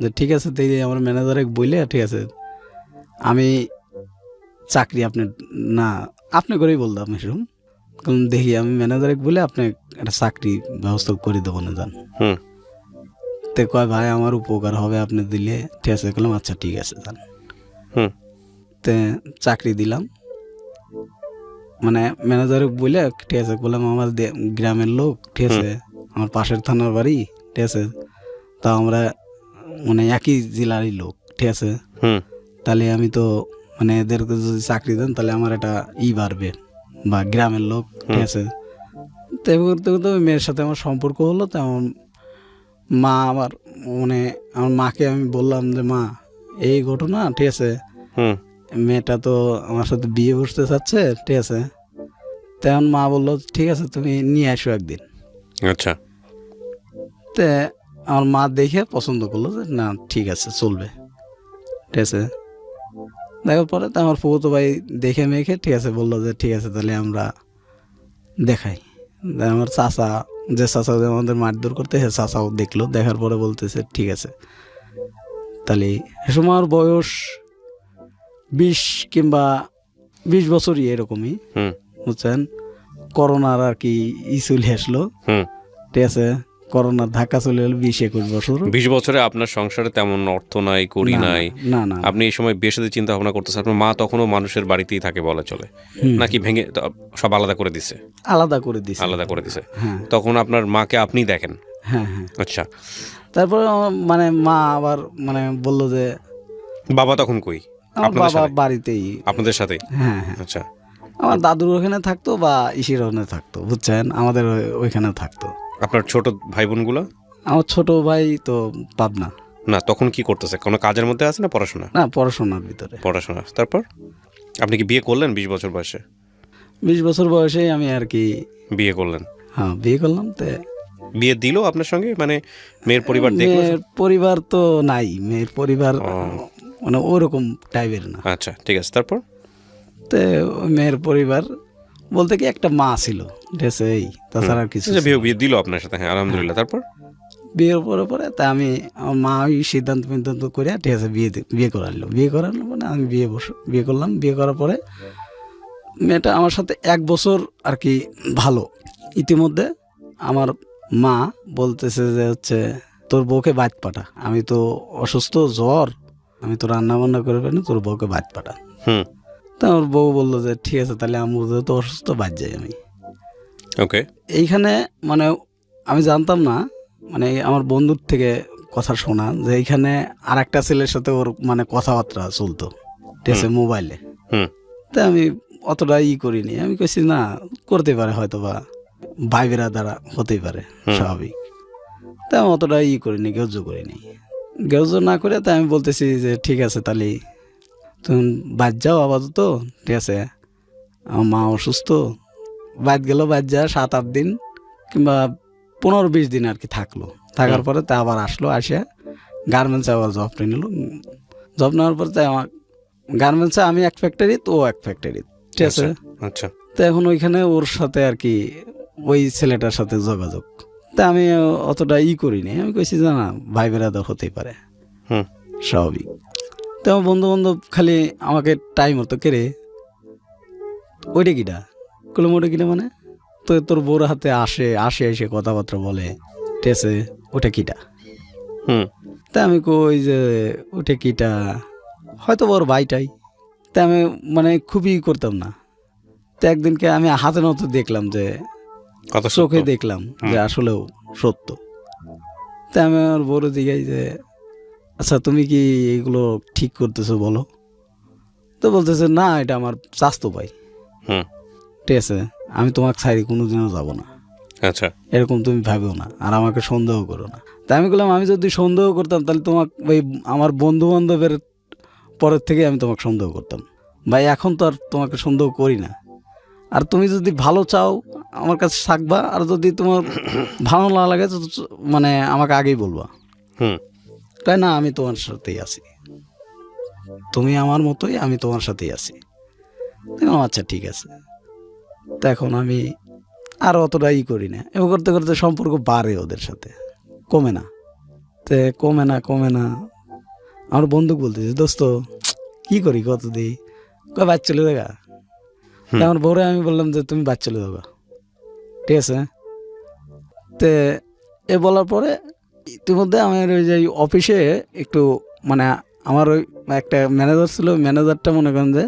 যে ঠিক আছে, তাই আমার ম্যানেজারে বললে ঠিক আছে, আমি চাকরি আপনি করেই বলতাম এসব, কারণ দেখি আমি ম্যানেজারে বলে আপনি একটা চাকরি ব্যবস্থা করে দেবো না যান। তো কয় ভাই আমার উপকার হবে আপনি দিলে, ঠিক আছে? বললাম আচ্ছা ঠিক আছে যান। তো চাকরি দিলাম, মানে ম্যানেজারে বলে ঠিক আছে, বললাম আমার গ্রামের লোক, ঠিক আছে, আমার পাশের থানার বাড়ি, ঠিক আছে, তা আমরা মানে একই জেলারই লোক, ঠিক আছে, তাহলে আমি তো মানে এদেরকে যদি চাকরি দেন তাহলে আমার একটা বাড়বে বা গ্রামের লোক, ঠিক আছে। তো করতে করতে ওই মেয়ের সাথে আমার সম্পর্ক হলো। তো আমার মা মানে আমার মাকে আমি বললাম যে মা এই ঘটনা, ঠিক আছে, মেয়েটা তো আমার সাথে বিয়ে বসতে চাচ্ছে, ঠিক আছে। তেমন মা বললো ঠিক আছে তুমি নিয়ে আসো একদিন। আচ্ছা। তো আমার মা দেখে পছন্দ করলো যে না ঠিক আছে চলবে, ঠিক আছে। দেখার পরে তো আমার ফুফুতো ভাই দেখে মেখে, ঠিক আছে, বললো যে ঠিক আছে তাহলে আমরা দেখাই। আমার চাচা, যে চাচা আমাদের মারধর করতে, সে চাচাও দেখলো। দেখার পরে বলতেছে ঠিক আছে তাহলে। এ সময় আমার বয়স 20 কিংবা 20 বছরই এরকমই, বুঝছেন। করোনার আর কি চলে আসলো, ঠিক আছে, করোনার ধাক্কা চলে এলো 20-21 বছর। 20 বছরে আপনার সংসারে তেমন অর্থ নাই, করি নাই, না। আপনি এই সময় বিয়ে সাথে চিন্তা ভাবনা করতেছেন। আপনার মা তখনও মানুষের বাড়িতেই থাকে বলা চলে, নাকি ভেঙে সব আলাদা করে দিছে? আলাদা করে দিছে। তখন আপনার মাকে আপনি দেখেন? হ্যাঁ। আচ্ছা। তারপরে মানে মা আবার মানে বললো যে বাবা তখন কই? আমার বাবা বাড়িতেই, আপনাদের সাথে? হ্যাঁ। আচ্ছা। আমার দাদুর ওখানে থাকতো বা ইসির ওখানে থাকতো, বুঝছেন, আমাদের ওইখানে থাকতো। আপনার ছোট ভাই বোনগুলো? আমার ছোট ভাই তো পাবনা। না, তখন কি করতেছে? কোনো কাজের মধ্যে আছে না পড়াশোনা? না, পড়াশোনার ভিতরে। পড়াশোনা। তারপর আপনি কি বিয়ে করলেন 20 বছর বয়সে? 20 বছর বয়সেই আমি আর কি বিয়ে করলেন? হ্যাঁ, বিয়ে করলাম। তো বিয়ে দিল আপনার সঙ্গে, মানে মেয়ের পরিবার দেখলো? মেয়ের পরিবার তো নাই, মেয়ের পরিবার মানে ওরকম টাইপের না। আচ্ছা, ঠিক আছে। তারপর? তো মেয়ের পরিবার বলতে কি একটা মা ছিল, ঠিক আছে, এই তাছাড়া আর কিছু আচ্ছা, ছিল না। বিয়ে দিল আপনার সাথে, হ্যাঁ আলহামদুলিল্লাহ। তারপর বিয়ের পরে পরে তা আমি আমার মা ওই সিদ্ধান্ত করে ঠিক আছে বিয়ে করালো মানে আমি বিয়ে করলাম। বিয়ে করার পরে মেয়েটা আমার সাথে 1 বছর আর কি ভালো। ইতিমধ্যে আমার মা বলতেছে যে হচ্ছে তোর বউকে বাদ পাঠা, আমি তো অসুস্থ, জ্বর, আমি তো রান্না বান্না করে পারি না, তোর বউকে বাদ পাঠা। হুম, তা আমার বউ বললো যে ঠিক আছে তাহলে আমি তো অসুস্থ, বাদ যাই আমি। ওকে। এইখানে মানে আমি জানতাম না, মানে আমার বন্ধুর থেকে কথা শোনা যে এইখানে আর একটা ছেলের সাথে ওর মানে কথাবার্তা চলতো, ঠিক আছে, মোবাইলে। হুম, তাই আমি অতটা করিনি, আমি কইছি না, করতে পারে হয়তো বা ভাইবেরা দ্বারা হতেই পারে, স্বাভাবিক। তাই আমি অতটা করিনি, গ্রাহ্য করিনি। গ্রাহ্য না করে তাই আমি বলতেছি যে ঠিক আছে তাহলে তুমি বাদ যাও আপাতত, ঠিক আছে, আমার মা অসুস্থ, বাদ গেল, বাদ যা 7-8 দিন কিংবা 15-20 দিন আর কি থাকলো। থাকার পরে তা আবার আসলো, আসে গার্মেন্টসে আবার জব নিয়ে নিল। জব নেওয়ার পরে তাই আমার গার্মেন্টসে আমি এক ফ্যাক্টরি, তো ও এক ফ্যাক্টরি, ঠিক আছে। আচ্ছা, তো এখন ওইখানে ওর সাথে আর কি ওই ছেলেটার সাথে যোগাযোগ। তা আমি অতটা করিনি, আমি কইছি যে না, ভাই বেরাদার হতেই পারে, হুম, স্বাভাবিক। তো আমার বন্ধু বান্ধব খালি আমাকে টাইম হতো কেড়ে ওইটা কিটা কলম, ওটা কিটা মানে তো তোর বউর হাতে আসে এসে কথাবার্তা বলে, ঠিক আছে, ওটা কিটা। হুম, তা আমি কই যে ওটা কিটা, হয়তো ওর ভাইটাই। তা আমি মানে খুবই করতাম না। তো একদিনকে আমি হাতে নতো দেখলাম যে কথা চোখে সত্য। দেখলাম যে আসলেও সত্য। তাই আমি আমার বড় দিঘাই যে আচ্ছা তুমি কি এগুলো ঠিক করতেছো বলো। তো বলতেছে না, এটা আমার চাস্তো ভাই, হুম, ঠিক আছে, আমি তোমাকে ছাড়ি কোনোদিনও যাবো না, আচ্ছা, এরকম তুমি ভাবেও না, আর আমাকে সন্দেহ করো না। তাই আমি বললাম আমি যদি সন্দেহ করতাম তাহলে তোমাকে ওই আমার বন্ধু বান্ধবের পরের থেকে আমি তোমাকে সন্দেহ করতাম ভাই, এখন তো আর তোমাকে সন্দেহ করি না। আর তুমি যদি ভালো চাও আমার কাছে থাকবা, আর যদি তোমার ভালো না লাগে তো মানে আমাকে আগেই বলবা। হুম, তাই না, আমি তোমার সাথেই আছি, তুমি আমার মতোই, আমি তোমার সাথেই আছি। দেখলাম আচ্ছা ঠিক আছে। তো এখন আমি আর অতটা করি না, এবং করতে করতে সম্পর্ক বাড়ে ওদের সাথে, কমে না। তে কমে না আমার বন্ধু বলতেছে দোস্ত কি করি কত দিই, কয় বাদ চলে দেখা। আমার বউরে আমি বললাম যে তুমি বাদ চলে যাবা, ঠিক আছে। তে এ বলার পরে ইতিমধ্যে আমার ওই যে অফিসে একটু মানে আমার ওই একটা ম্যানেজার ছিল, ম্যানেজারটা মনে করেন যে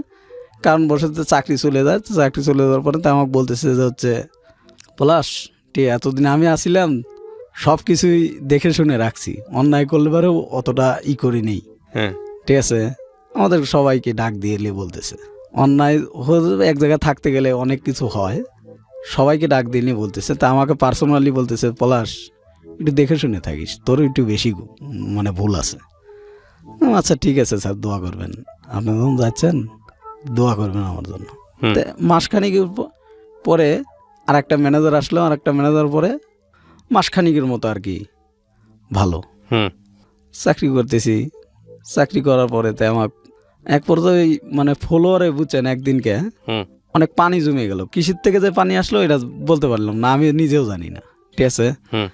কারণ বসে চাকরি চলে যায়, তো চাকরি চলে যাওয়ার পরে তো আমাকে বলতেছে যে হচ্ছে পলাশ, ঠিক এতদিন আমি আসিলাম সব কিছুই দেখে শুনে রাখছি, অন্যায় করলে পারেও অতটা করি নেই, হ্যাঁ, ঠিক আছে। আমাদের সবাইকে ডাক দিয়ে বলতেছে অন্যায় এক জায়গায় থাকতে গেলে অনেক কিছু হয়, সবাইকে ডাক দিয়ে নিয়ে বলতেছে। তা আমাকে পার্সোনালি বলতেছে পলাশ একটু দেখে শুনে থাকিস, তোর একটু বেশি মানে ভুল আছে। আচ্ছা ঠিক আছে স্যার, দোয়া করবেন, আপনি যখন যাচ্ছেন দোয়া করবেন আমার জন্য। তো মাসখানিকের পরে আর একটা ম্যানেজার আসলো, আর একটা ম্যানেজার পরে মাসখানিকের মতো আর কি ভালো হুম, চাকরি করতেছি। চাকরি করার পরে তো আমার এক পর্যায়ে মানে ফলোয়ারে বুঝছেন একদিনকে হুম, অনেক পানি জমে গেল। কৃষির থেকে যে পানি আসলো এটা বলতে পারলাম না, আমি নিজেও জানি না, ঠিক আছে। হুম,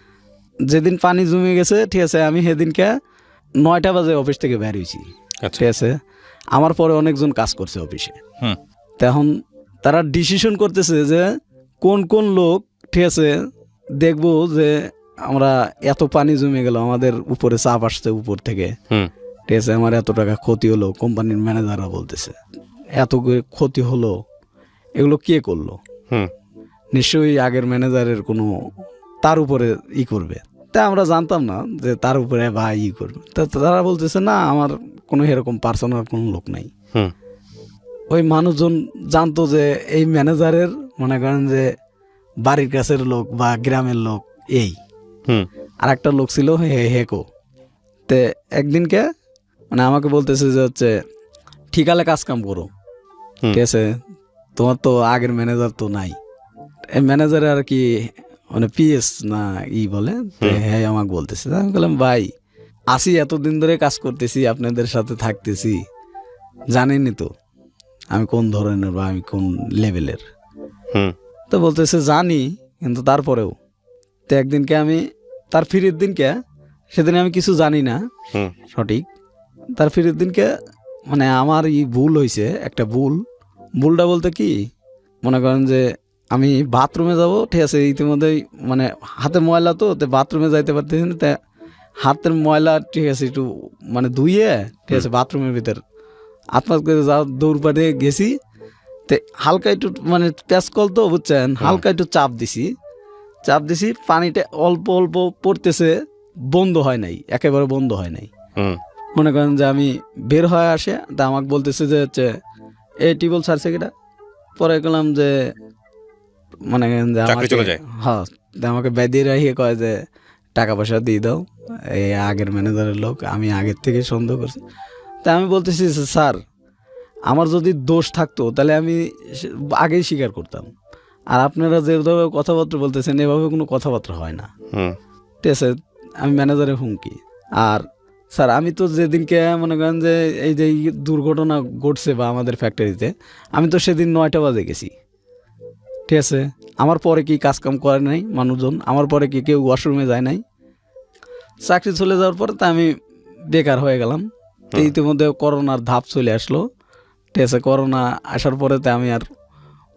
যেদিন পানি জমে গেছে, ঠিক আছে, আমি সেদিনকে 9টা বাজে অফিস থেকে বের হয়েছি, আচ্ছা, ঠিক আছে। আমার পরে অনেকজন কাজ করছে অফিসে। হুম, তখন তারা ডিসিশন করতেছে যে কোন কোন লোক, ঠিক আছে, দেখবো যে আমরা এত পানি জমে গেল, আমাদের উপরে চাপ আসছে উপর থেকে, হুম, ঠিক আছে, আমার এত টাকা ক্ষতি হলো। কোম্পানির ম্যানেজাররা বলতেছে এত ক্ষতি হলো, এগুলো কে করলো? হুম, নিশ্চয়ই আগের ম্যানেজারের কোনো তার উপরে করবে। তা আমরা জানতাম না যে তার উপরে বা করবে। তা তারা বলতেছে না, আমার কোনো এরকম পার্সোনাল কোনো লোক নাই। হুম, ওই মানুষজন জানতো যে এই ম্যানেজারের মনে করেন যে বাড়ির কাছের লোক বা গ্রামের লোক এই। হুম, আর একটা লোক ছিল হেকো। তে একদিনকে মানে আমাকে বলতেছে যে হচ্ছে ঠিকালে কাজ কাম করো, ঠিক আছে, তোমার তো আগের ম্যানেজার তো নাই। এই ম্যানেজার আর কি মানে পিএস না বলে, হ্যাঁ আমাকে বলতেছে। আমি বললাম ভাই আসি, এতদিন ধরে কাজ করতেছি, আপনাদের সাথে থাকতেছি, জানেনই তো আমি কোন ধরনের বা আমি কোন লেভেলের। হুম তো বলতেছে জানি, কিন্তু তারপরেও তো একদিনকে আমি তার ফিরের দিনকে, সেদিন আমি কিছু জানি না হুম সঠিক, তার ফিরের দিনকে মানে আমার ভুল হয়েছে একটা ভুলটা বলতে কি, মনে করেন যে আমি বাথরুমে যাব, ঠিক আছে, ইতিমধ্যেই মানে হাতে ময়লা, তো বাথরুমে যাইতে পারতেছি না, তা হাতের ময়লা, ঠিক আছে, একটু মানে ধুইয়ে, ঠিক আছে, বাথরুমের ভিতর আত্মাত করে যাও দৌড় পাড়িয়ে গেছি। তে হালকা একটু মানে প্যাঁচ কল তো বুঝছেন, হালকা একটু চাপ দিছি, পানিটা অল্প অল্প পড়তেছে, বন্ধ হয় নাই, একেবারে বন্ধ হয় নাই। হুম মনে করেন যে আমি বের হয়ে আসে, তা আমাকে বলতেছে যে হচ্ছে এই টিউবওয়েল ছাড়ছে কিটা, পরে গেলাম যে মনে করেন যে চাকরি আমাকে, চলে যায়। হ্যাঁ, তা আমাকে বেঁধে রাখিয়ে কয় যে টাকা পয়সা দিয়ে দাও, এই আগের ম্যানেজারের লোক, আমি আগের থেকে সন্দেহ করছি। তা আমি বলতেছি যে, স্যার, আমার যদি দোষ থাকতো তাহলে আমি আগেই স্বীকার করতাম, আর আপনারা যেভাবে কথাবার্তা বলতেছেন এভাবে কোনো কথাবার্তা হয় না, হুম ঠিক আছে। আমি ম্যানেজারের হুমকি, আর স্যার আমি তো যেদিনকে মনে করেন যে এই যে দুর্ঘটনা ঘটছে বা আমাদের ফ্যাক্টরিতে, আমি তো সেদিন 9টা বাজে গেছি, ঠিক আছে। আমার পরে কি কাজকাম করে নাই মানুষজন, আমার পরে কি কেউ ওয়াশরুমে যায় নাই, চাকরি চলে যাওয়ার পরে তা আমি বেকার হয়ে গেলাম। তো ইতিমধ্যে করোনার ধাপ চলে আসলো, ঠিক আছে। করোনা আসার পরে তো আমি আর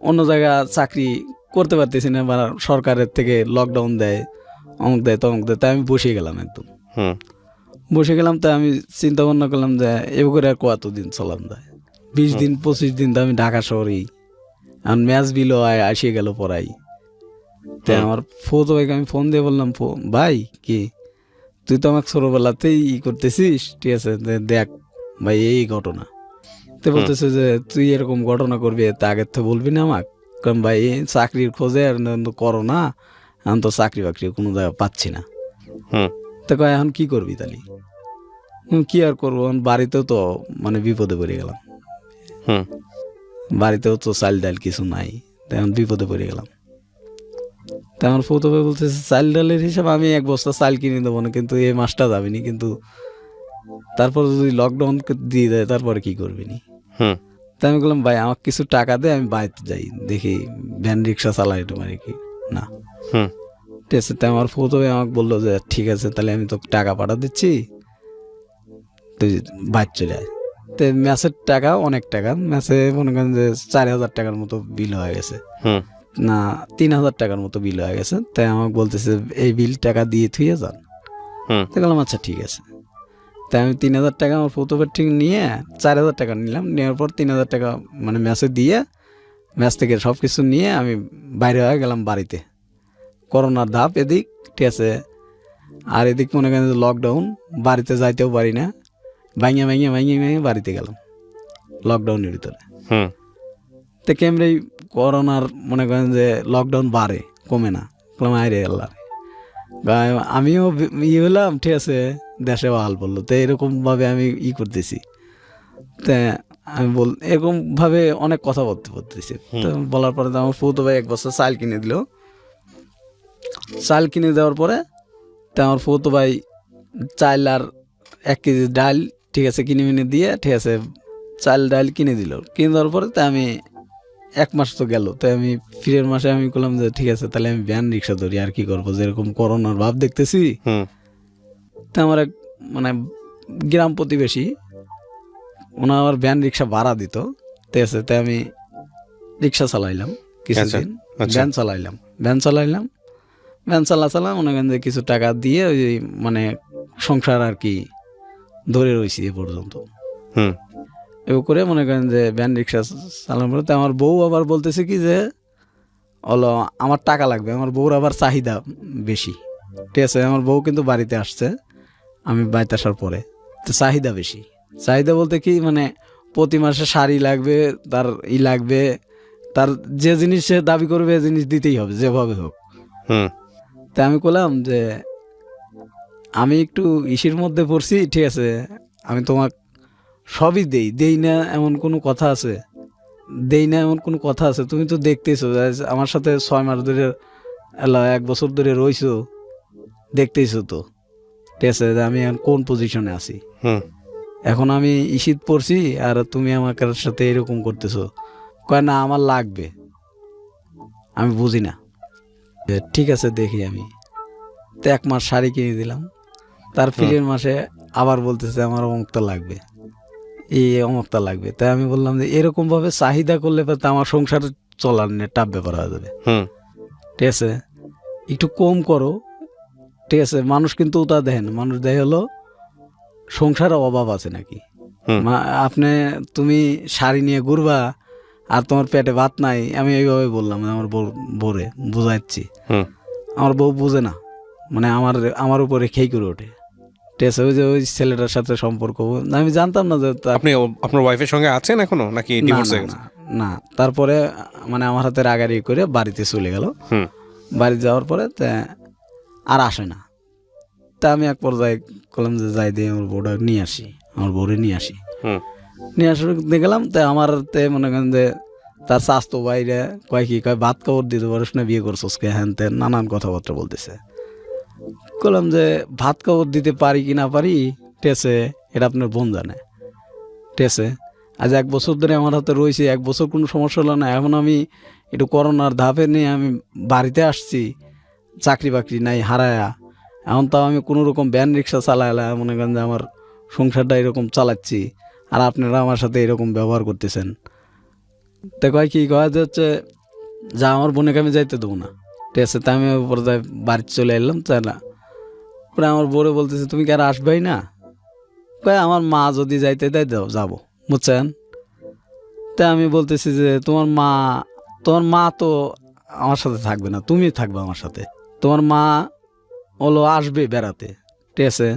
অন্য জায়গা চাকরি করতে পারতেছি না, বা সরকারের থেকে লকডাউন দেয়, অমুক দেয় তমুক দেয়, তাই আমি বসে গেলাম একদম, হুম বসে গেলাম। তাই আমি চিন্তা ভাবনা করলাম যে এ করে আর কতদিন চলান যায়, 20 দিন 25 দিন তো আমি ঢাকা শহরেই, এখন ম্যাচ বিলও আসিয়ে গেল পড়াই। তাই আমার ফোতো ভাইকে আমি ফোন দিয়ে বললাম, ভাই কি তুই তো আমাকে ছোটবেলাতেই করতেছিস, ঠিক আছে, দেখ ভাই এই ঘটনা। তো বলতেছে যে তুই এরকম ঘটনা করবি, তা আগের তো বলবি না আমাকে, কারণ ভাই এই চাকরির খোঁজে আর করো না, এখন তো চাকরি বাকরি কোনো জায়গায় পাচ্ছি না। হুম তো কয় এখন কি করবি তাহলে, কি আর করবো, এখন বাড়িতেও তো মানে বিপদে পড়ে গেলাম, হুম বাড়িতেও তো চাল ডাল কিছু নাই, তেমন বিপদে পড়ে গেলাম। তেমন প্রথমে বলতেছে চাল ডালের হিসাব আমি 1 বস্তা চাল কিনে দেবো না, কিন্তু এই মাসটা যাবেনি, কিন্তু তারপর যদি লকডাউন দিয়ে দেয় তারপরে কি করবি নি। হুম তাই আমি বললাম ভাই আমাকে কিছু টাকা দে, আমি বাড়িতে যাই, দেখি ভ্যান রিক্সা চালাই তোমার কি না, হুম ঠিক আছে। তাই আমার প্রথমে আমাকে বললো যে ঠিক আছে তাহলে আমি তোকে টাকা পাঠা দিচ্ছি, তুই বাইর চলে আয়। তো ম্যাচের টাকা অনেক টাকা, ম্যাচে মনে করেন যে 4,000 টাকার মতো বিল হয়ে গেছে, হুম না 3,000 টাকার মতো বিল হয়ে গেছে। তাই আমাকে বলতেছে এই বিল টাকা দিয়ে থুয়ে যান। হুম তো বললাম আচ্ছা ঠিক আছে। তাই আমি 3,000 টাকা আমার প্রথমে ঠিক নিয়ে 4,000 টাকা নিলাম, নেওয়ার পর 3,000 টাকা মানে ম্যাচে দিয়ে, ম্যাচ থেকে সব কিছু নিয়ে আমি বাইরে হয়ে গেলাম বাড়িতে। করোনার ধাপ এদিক, ঠিক আছে, আর এদিক মনে করেন যে লকডাউন, বাড়িতে যাইতেও পারি না, ভাঙিয়ে ভাঙিয়ে ভাঙিয়ে ভাঙিয়ে বাড়িতে গেলাম লকডাউনের ভিতরে। হুম তো কেমনি করোনার মনে করেন যে লকডাউন বাড়ে, কমে না, বললাম আরে আল্লাহ, আমিও হলাম, ঠিক আছে, দেশে হাল বললো, তো এরকমভাবে আমি করতেছি। তা আমি এরকমভাবে অনেক কথা বলতে বলতেছি। তো বলার পরে তো আমার ফুতো ভাই 1 বস্তা চাল কিনে দিল, চাল কিনে দেওয়ার পরে তা আমার ফুতো ভাই চাল আর 1 কেজি ডাল, ঠিক আছে, কিনে মিনে দিয়ে, ঠিক আছে, চাল ডাল কিনে দিল। কিনে দেওয়ার পরে তা আমি 1 মাস তো গেল, তাই আমি ফিরের মাসে আমি বললাম যে ঠিক আছে তাহলে আমি ভ্যান রিক্সা ধরি, আর কি করবো, যেরকম করোনার ভাব দেখতেছি। হুম তা আমার এক মানে গ্রাম প্রতিবেশী, ওনা আমার ভ্যান রিক্সা ভাড়া দিত, ঠিক আছে। তাই আমি রিক্সা চালাইলাম কিছুদিন, আচ্ছা। ভ্যান চালা মনে করেন যে কিছু টাকা দিয়ে ওই মানে সংসার আর কি ধরে রয়েছি এ পর্যন্ত। হুম এ করে মনে করেন যে ভ্যান রিক্সা চালানোর পরে তো আমার বউ আবার বলতেছে কি যে হলো আমার টাকা লাগবে, আমার বউর আবার চাহিদা বেশি, ঠিক আছে। আমার বউ কিন্তু বাড়িতে আসছে আমি বাড়িতে আসার পরে, তো চাহিদা বেশি, চাহিদা বলতে কি মানে প্রতি মাসে শাড়ি লাগবে, তার লাগবে, তার যে জিনিস সে দাবি করবে এই জিনিস দিতেই হবে যেভাবে হোক। হুম তা আমি বললাম যে আমি একটু ইসির মধ্যে পড়ছি, ঠিক আছে, আমি তোমার সবই দেই না এমন কোনো কথা আছে, তুমি তো দেখতেইছো আমার সাথে 6 মাস ধরে 1 বছর ধরে রইছো, দেখতেইছো তো, ঠিক আছে, যে আমি এখন কোন পজিশনে আছি। হুম এখন আমি ইসিত পড়ছি আর তুমি আমার সাথে এরকম করতেছো, কয় না আমার লাগবে, আমি বুঝি না। ঠিক আছে দেখি আমি, তো 1 মাস শাড়ি কিনে দিলাম, তার ফিরের মাসে আবার বলতেছে আমার অমুকটা লাগবে, এই অমুকটা লাগবে। তাই আমি বললাম যে এরকমভাবে চাহিদা করলে তো আমার সংসার চলার নিয়ে টাফ ব্যাপার হয়ে যাবে, ঠিক আছে, একটু কম করো, ঠিক আছে। মানুষ কিন্তু ওটা দেখেন, মানুষ দেখে হলো সংসারে অভাব আছে নাকি। আপনি তুমি শাড়ি নিয়ে ঘুরবা আর তোমার পেটে ভাত নাই, আমি এইভাবে বললাম আমার বউরে বুঝাচ্ছি। আমার বউ বুঝে না, মানে আমার উপরে খেই করে ওঠে, ঠিক আছে। ওই যে ওই ছেলেটার সাথে সম্পর্ক আমি জানতাম না যে আপনি আপনার ওয়াইফের সঙ্গে আছেন এখনো নাকি ডিভোর্স হয়ে গেছে? না, তারপরে মানে আমার হাতে রাগারি করে বাড়িতে চলে গেল। বাড়ি যাওয়ার পরে আর আসে না। তা আমি এক পর্যায়ে বললাম যে যাই দিয়ে আমার বউটা নিয়ে আসি, আমার বউরে নিয়ে আসি। নিয়ে আসতে গেলাম, তো আমার মনে করেন যে তার স্বাস্থ্য বাইরে কয় কি কয় ভাত কাপড় দিতে পারিস না, বিয়ে করছোস কে, হ্যান তেন নানান কথাবার্তা বলতেছে। বললাম যে ভাত কাপড় দিতে পারি কি না পারি, ঠিক আছে, এটা আপনার বোন জানে, ঠিক আছে। আজ 1 বছর ধরে আমার হাতে রয়েছে, 1 বছর কোনো সমস্যা হলো না। এখন আমি একটু করোনার ধাপে নিয়ে আমি বাড়িতে আসছি, চাকরি বাকরি নাই হারায়া, এখন তাও আমি কোনো রকম ভ্যান রিক্সা চালাইলা মনে করেন যে আমার সংসারটা এরকম চালাচ্ছি, আর আপনারা আমার সাথে এরকম ব্যবহার করতেছেন। তো কয় কি কয় যে হচ্ছে যা আমার বোনকে আমি যাইতে দেবো না, ঠিক আছে। তাই আমি পর্যায়ে বাড়িতে চলে এলাম, তাই না। পরে আমার বউরে বলতেছে তুমি কি আর আসবেই না, কয় আমার মা যদি যাইতে দেয় দাও যাবো, বুঝছেন। তাই আমি বলতেছি যে তোমার মা তো আমার সাথে থাকবে না, তুমি থাকবে আমার সাথে। তোমার মা হলো আসবে বেড়াতে, ঠিক আছে,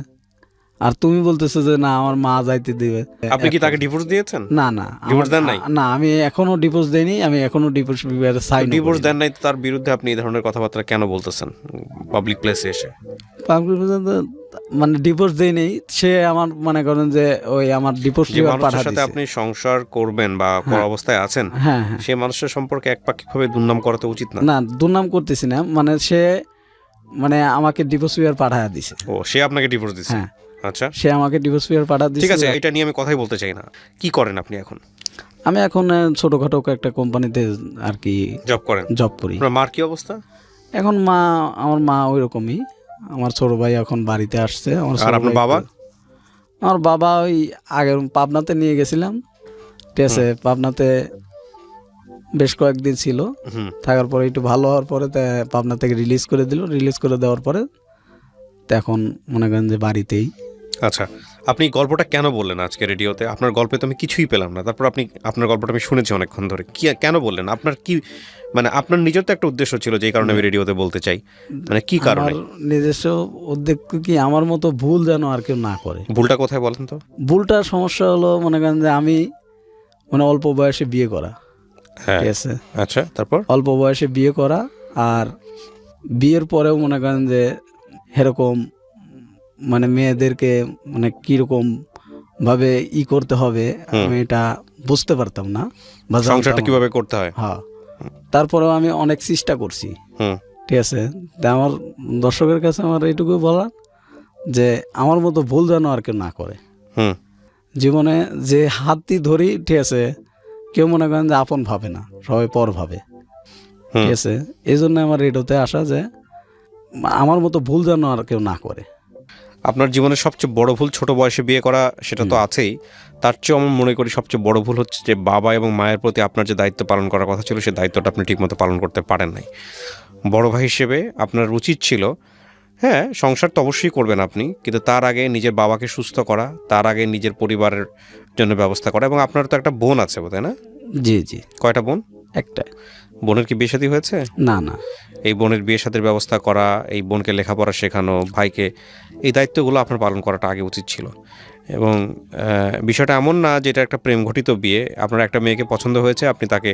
আর তুমি বলতেছো যে না আমার মা যাইতে দিবে। আপনি কি তাকে ডিভোর্স দিয়েছেন? না, ডিভোর্স দেন নাই? না, আমি এখনো ডিভোর্স দেইনি, আমি এখনো ডিভোর্স পেপারে সাইন ডিভোর্স দেন নাই, তো তার বিরুদ্ধে আপনি এই ধরনের কথাবার্তা কেন বলতেছেন পাবলিক প্লেসে এসে? মানে ডিভোর্স দেইনি, সে আমার মনে করেন যে ওই আমার ডিভোর্স যে পেপার মানুষের পাঠা সাথে দিয়েছে। আপনি সংসার করবেন বা করা অবস্থায় আছেন, হ্যাঁ, সেই মানুষের সম্পর্কে একপাক্ষিকভাবে দুর্নাম করা তো উচিত না। না দুর্নাম করতেছি না, মানে সে মানে আমাকে ডিভোর্স পেপার পাঠায় দিছে। ও, সে আপনাকে ডিভোর্স দিছে? হ্যাঁ, আচ্ছা, সে আমাকে ডিভোর্স পেপার পাঠা দিছে। ঠিক আছে, এটা নিয়ে আমি কথাই বলতে চাই না। কি করেন আপনি এখন? আমি এখন ছোটখাটো একটা কোম্পানিতে আর কি জব করি। আপনার মার কি অবস্থা এখন আমার মা ওই রকমই। আমার ছোট ভাই এখন বাড়িতে আসছে। আর আপনার বাবা? আমার বাবা ওই আগে পাবনাতে নিয়ে গেছিলাম, ঠিক আছে। পাবনাতে বেশ কয়েকদিন ছিল, থাকার পরে একটু ভালো হওয়ার পরে পাবনা থেকে রিলিজ করে দিল। রিলিজ করে দেওয়ার পরে এখন মনে করেন যে বাড়িতেই। আচ্ছা, আপনি গল্পটা কেন বললেন আজকে রেডিওতে? আপনার গল্পে তো আমি কিছুই পেলাম না। তারপর আপনি আপনার গল্পটা আমি শুনেছি অনেকক্ষণ ধরে, কেন বললেন? আপনার কি মানে আপনার নিজের তো একটা উদ্দেশ্য ছিল, যেই কারণে আমি রেডিওতে বলতে চাই, মানে কি কারণে? নিজস্ব উদ্যোগ কি আমার মতো ভুল যেন আর কেউ না করে। ভুলটা কোথায় বলেন তো? ভুলটার সমস্যা হলো মনে করেন যে আমি মানে অল্প বয়সে বিয়ে করা, ঠিক আছে। আচ্ছা, তারপর অল্প বয়সে বিয়ে করা, আর বিয়ের পরেও মনে করেন যে এরকম মানে মেয়েদেরকে মানে কীরকম ভাবে করতে হবে আমি এটা বুঝতে পারতাম না, সংসারটা কিভাবে করতে হয়। হ্যাঁ, তারপরেও আমি অনেক চেষ্টা করছি, ঠিক আছে। তা আমার দর্শকের কাছে আমার এইটুকু বলার যে আমার মতো ভুল যেন আর কেউ না করে। জীবনে যে হাতটি ধরি, ঠিক আছে, কেউ মনে করেন যে আপন ভাবে না, সবাই পর ভাবে, ঠিক আছে। এই জন্য আমার রেডিওতে আসা যে আমার মতো ভুল যেন আর কেউ না করে। আপনার জীবনের সবচেয়ে বড় ভুল ছোট বয়সে বিয়ে করা, সেটা তো আছেই। তার চেয়েও আমি মনে করি সবচেয়ে বড় ভুল হচ্ছে যে বাবা এবং মায়ের প্রতি আপনার যে দায়িত্ব পালন করার কথা ছিল, সেই দায়িত্বটা আপনি ঠিকমতো পালন করতে পারেন নাই। বড় ভাই হিসেবে আপনার উচিত ছিল, হ্যাঁ সংসার তো অবশ্যই করবেন আপনি, কিন্তু তার আগে নিজের বাবাকে সুস্থ করা, তার আগে নিজের পরিবারের জন্য ব্যবস্থা করা। এবং আপনার তো একটা বোন আছে বোধহয়, না? জি। কয়টা বোন? একটা। বোনের কি বিয়ে শাদী হয়েছে? না। এই বোনের বিয়ে শাদীর ব্যবস্থা করা, এই বোনকে লেখাপড়া শেখানো, ভাইকে, এই দায়িত্বগুলো আপনার পালন করাটা আগে উচিত ছিল। এবং বিষয়টা এমন না যে এটা একটা প্রেম ঘটিত বিয়ে। আপনার একটা মেয়েকে পছন্দ হয়েছে, আপনি তাকে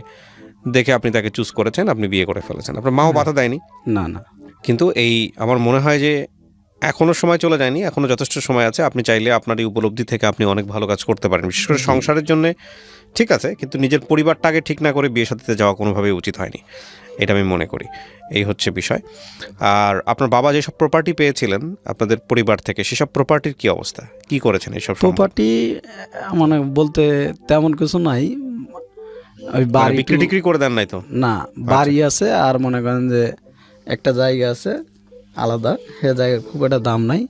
দেখে আপনি তাকে চুজ করেছেন, আপনি বিয়ে করে ফেলেছেন। আপনার মাও বাধা দেয়নি? না। কিন্তু এই আমার মনে হয় যে এখনও সময় চলে যায়নি, এখনও যথেষ্ট সময় আছে। আপনি চাইলে আপনার এই উপলব্ধি থেকে আপনি অনেক ভালো কাজ করতে পারেন, বিশেষ করে সংসারের জন্য। ঠিক আছে, কিন্তু নিজের পরিবারটাকে ঠিক না করে বিয়ে সাথে যাওয়া কোনোভাবেই উচিত হয়নি, এটা আমি মনে করি। এই হচ্ছে বিষয়। আর আপনার বাবা যেসব প্রপার্টি পেয়েছিলেন আপনাদের পরিবার থেকে, সেসব প্রপার্টির কি অবস্থা, কি করেছেন এইসব? প্রপার্টি মানে বলতে তেমন কিছু নাই, ওই বাড়ি বিক্রি টিক্রি করে দেন নাই তো? না, বাড়ি আছে আর মনে করেন যে একটা জায়গা আছে আলাদা, সে জায়গার খুব একটা দাম নাই।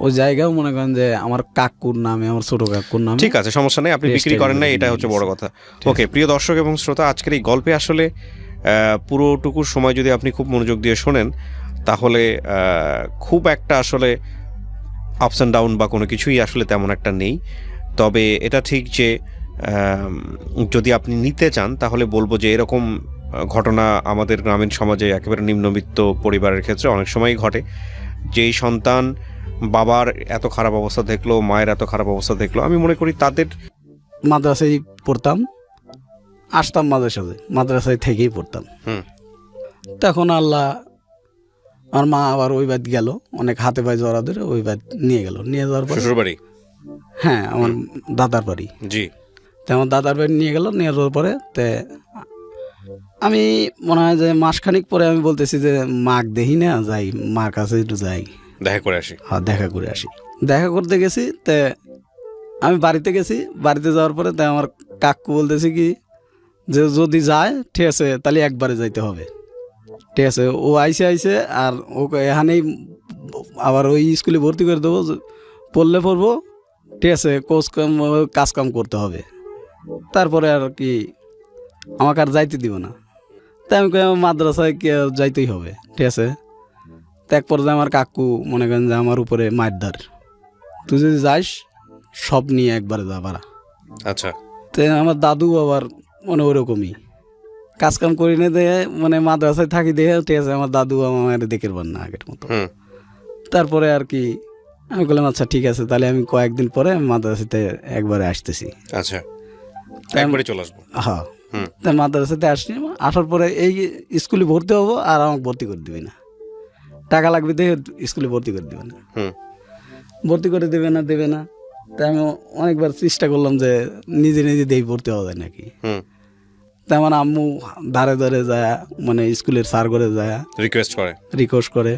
ওই জায়গাও মনে করেন যে আমার কাকুর নামে, আমার ছোট কাকুর নামে। ঠিক আছে, সমস্যা নেই, আপনি বিক্রি করেন নাই, এটা হচ্ছে বড় কথা। ওকে, প্রিয় দর্শক এবং শ্রোতা, আজকের এই গল্পে আসলে পুরোটুকু সময় যদি আপনি খুব মনোযোগ দিয়ে শোনেন তাহলে খুব একটা আসলে আপস অ্যান্ড ডাউন বা কোনো কিছুই আসলে তেমন একটা নেই। তবে এটা ঠিক যে যদি আপনি নিতে চান তাহলে বলবো যে এরকম ঘটনা আমাদের গ্রামীণ সমাজে একেবারে নিম্নবিত্ত পরিবারের ক্ষেত্রে অনেক সময়ই ঘটে। যেই সন্তান বাবার এত খারাপ অবস্থা দেখলো, মায়ের এত খারাপ অবস্থা দেখলো, আমি মনে করি তাদের মাদ্রাসায় পড়তাম, আসতাম মাদ্রাসায় থেকেই পড়তাম। তখন আল্লাহ, আমার মা আবার ওই বাদ গেল, অনেক হাতে পায়ে জড়া ধরে ওই বাদ নিয়ে গেল। নিয়ে যাওয়ার পর শ্বশুর বাড়ি, হ্যাঁ আমার দাদার বাড়ি, জি, তো আমার দাদার বাড়ি নিয়ে গেল। নিয়ে যাওয়ার পরে তে আমি মনে হয় যে মাসখানিক পরে আমি বলতেছি যে মাক দেখি না, যাই মার কাছে একটু যাই, দেখা করে আসি। হ্যাঁ দেখা করে আসি। দেখা করতে গেছি, তে আমি বাড়িতে গেছি। বাড়িতে যাওয়ার পরে তে আমার কাকু বলতেছে কি যে যদি যায় ঠিক আছে তাহলে একবারে যাইতে হবে, ঠিক আছে। ও আইসে আর ওকে এখানেই আবার ওই স্কুলে ভর্তি করে দেবো, পড়লে পড়বো, ঠিক আছে, কাজ কাম করতে হবে। তারপরে আর কি আমাকে আর যাইতে দিব না। তাই আমি কই আমার মাদ্রাসায় কি যাইতেই হবে, ঠিক আছে। তো এক পর্যায়ে আমার কাকু মনে করেন যে আমার উপরে মারদার, তুই যদি যাস সব নিয়ে একবারে যা পারা। আচ্ছা, তো আমার দাদু আবার মানে ওরকমই কাজ কাম করি না দেখে, মানে মাদ্রাসায় থাকি দেখে, ঠিক আছে, আমার দাদু আমার দেখে পার না আগের মতো। তারপরে আর কি আমি বললাম আচ্ছা ঠিক আছে, তাহলে আমি কয়েকদিন পরে আমি মাদ্রাসাতে একবারে আসতেছি। আচ্ছা, একবারে চলে আসবো। হ্যাঁ, তাই মাদ্রাসাতে আসছি। আসার পরে এই স্কুলে ভর্তি হবো আর আমাকে ভর্তি করে দিবি না, টাকা লাগবে দেখে স্কুলে ভর্তি করে দিবে না, ভর্তি করে দেবে না। তাই আমি অনেকবার চেষ্টা করলাম যে নিজে দেই ভর্তি হওয়া যায় নাকি। তাই আমার আম্মু ধারে যায়, মানে স্কুলের স্যার করে যায় রিকোয়েস্ট করে।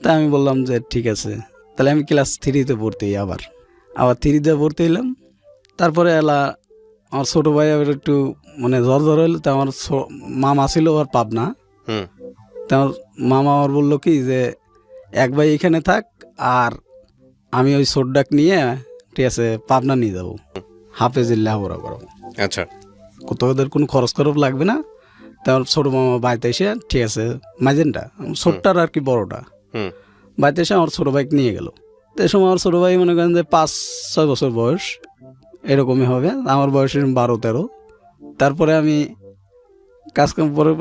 তাই আমি বললাম যে ঠিক আছে, তাহলে আমি ক্লাস 3-তে ভর্তি হই। আবার 3-তে ভর্তি হইলাম। তারপরে আমার ছোটো ভাই আবার একটু মানে জ্বর হইলো। তা আমার মামা ছিল আবার পাবনা। তা আমার মামা আমার বললো কি যে এক ভাই এখানে থাক, আর আমি ওই ছোটডাক নিয়ে ঠিক আছে পাবনা নিয়ে যাবো, হাফেজের লেখাপড়া করাবো। আচ্ছা, কোথাও ওদের কোনো খরচ লাগবে না। তার ছোটো মামা বাড়িতে এসে, ঠিক আছে, মাইজেনটা ছোটটার আর কি বড়টা, বাড়িতে এসে আমার ছোটো ভাইকে নিয়ে গেল। তো এই সময় আমার ছোটো ভাই মনে করেন যে 5-6 বছর বয়স এরকমই হবে, আমার বয়স 12-13। তারপরে আমি কাজকাম পরে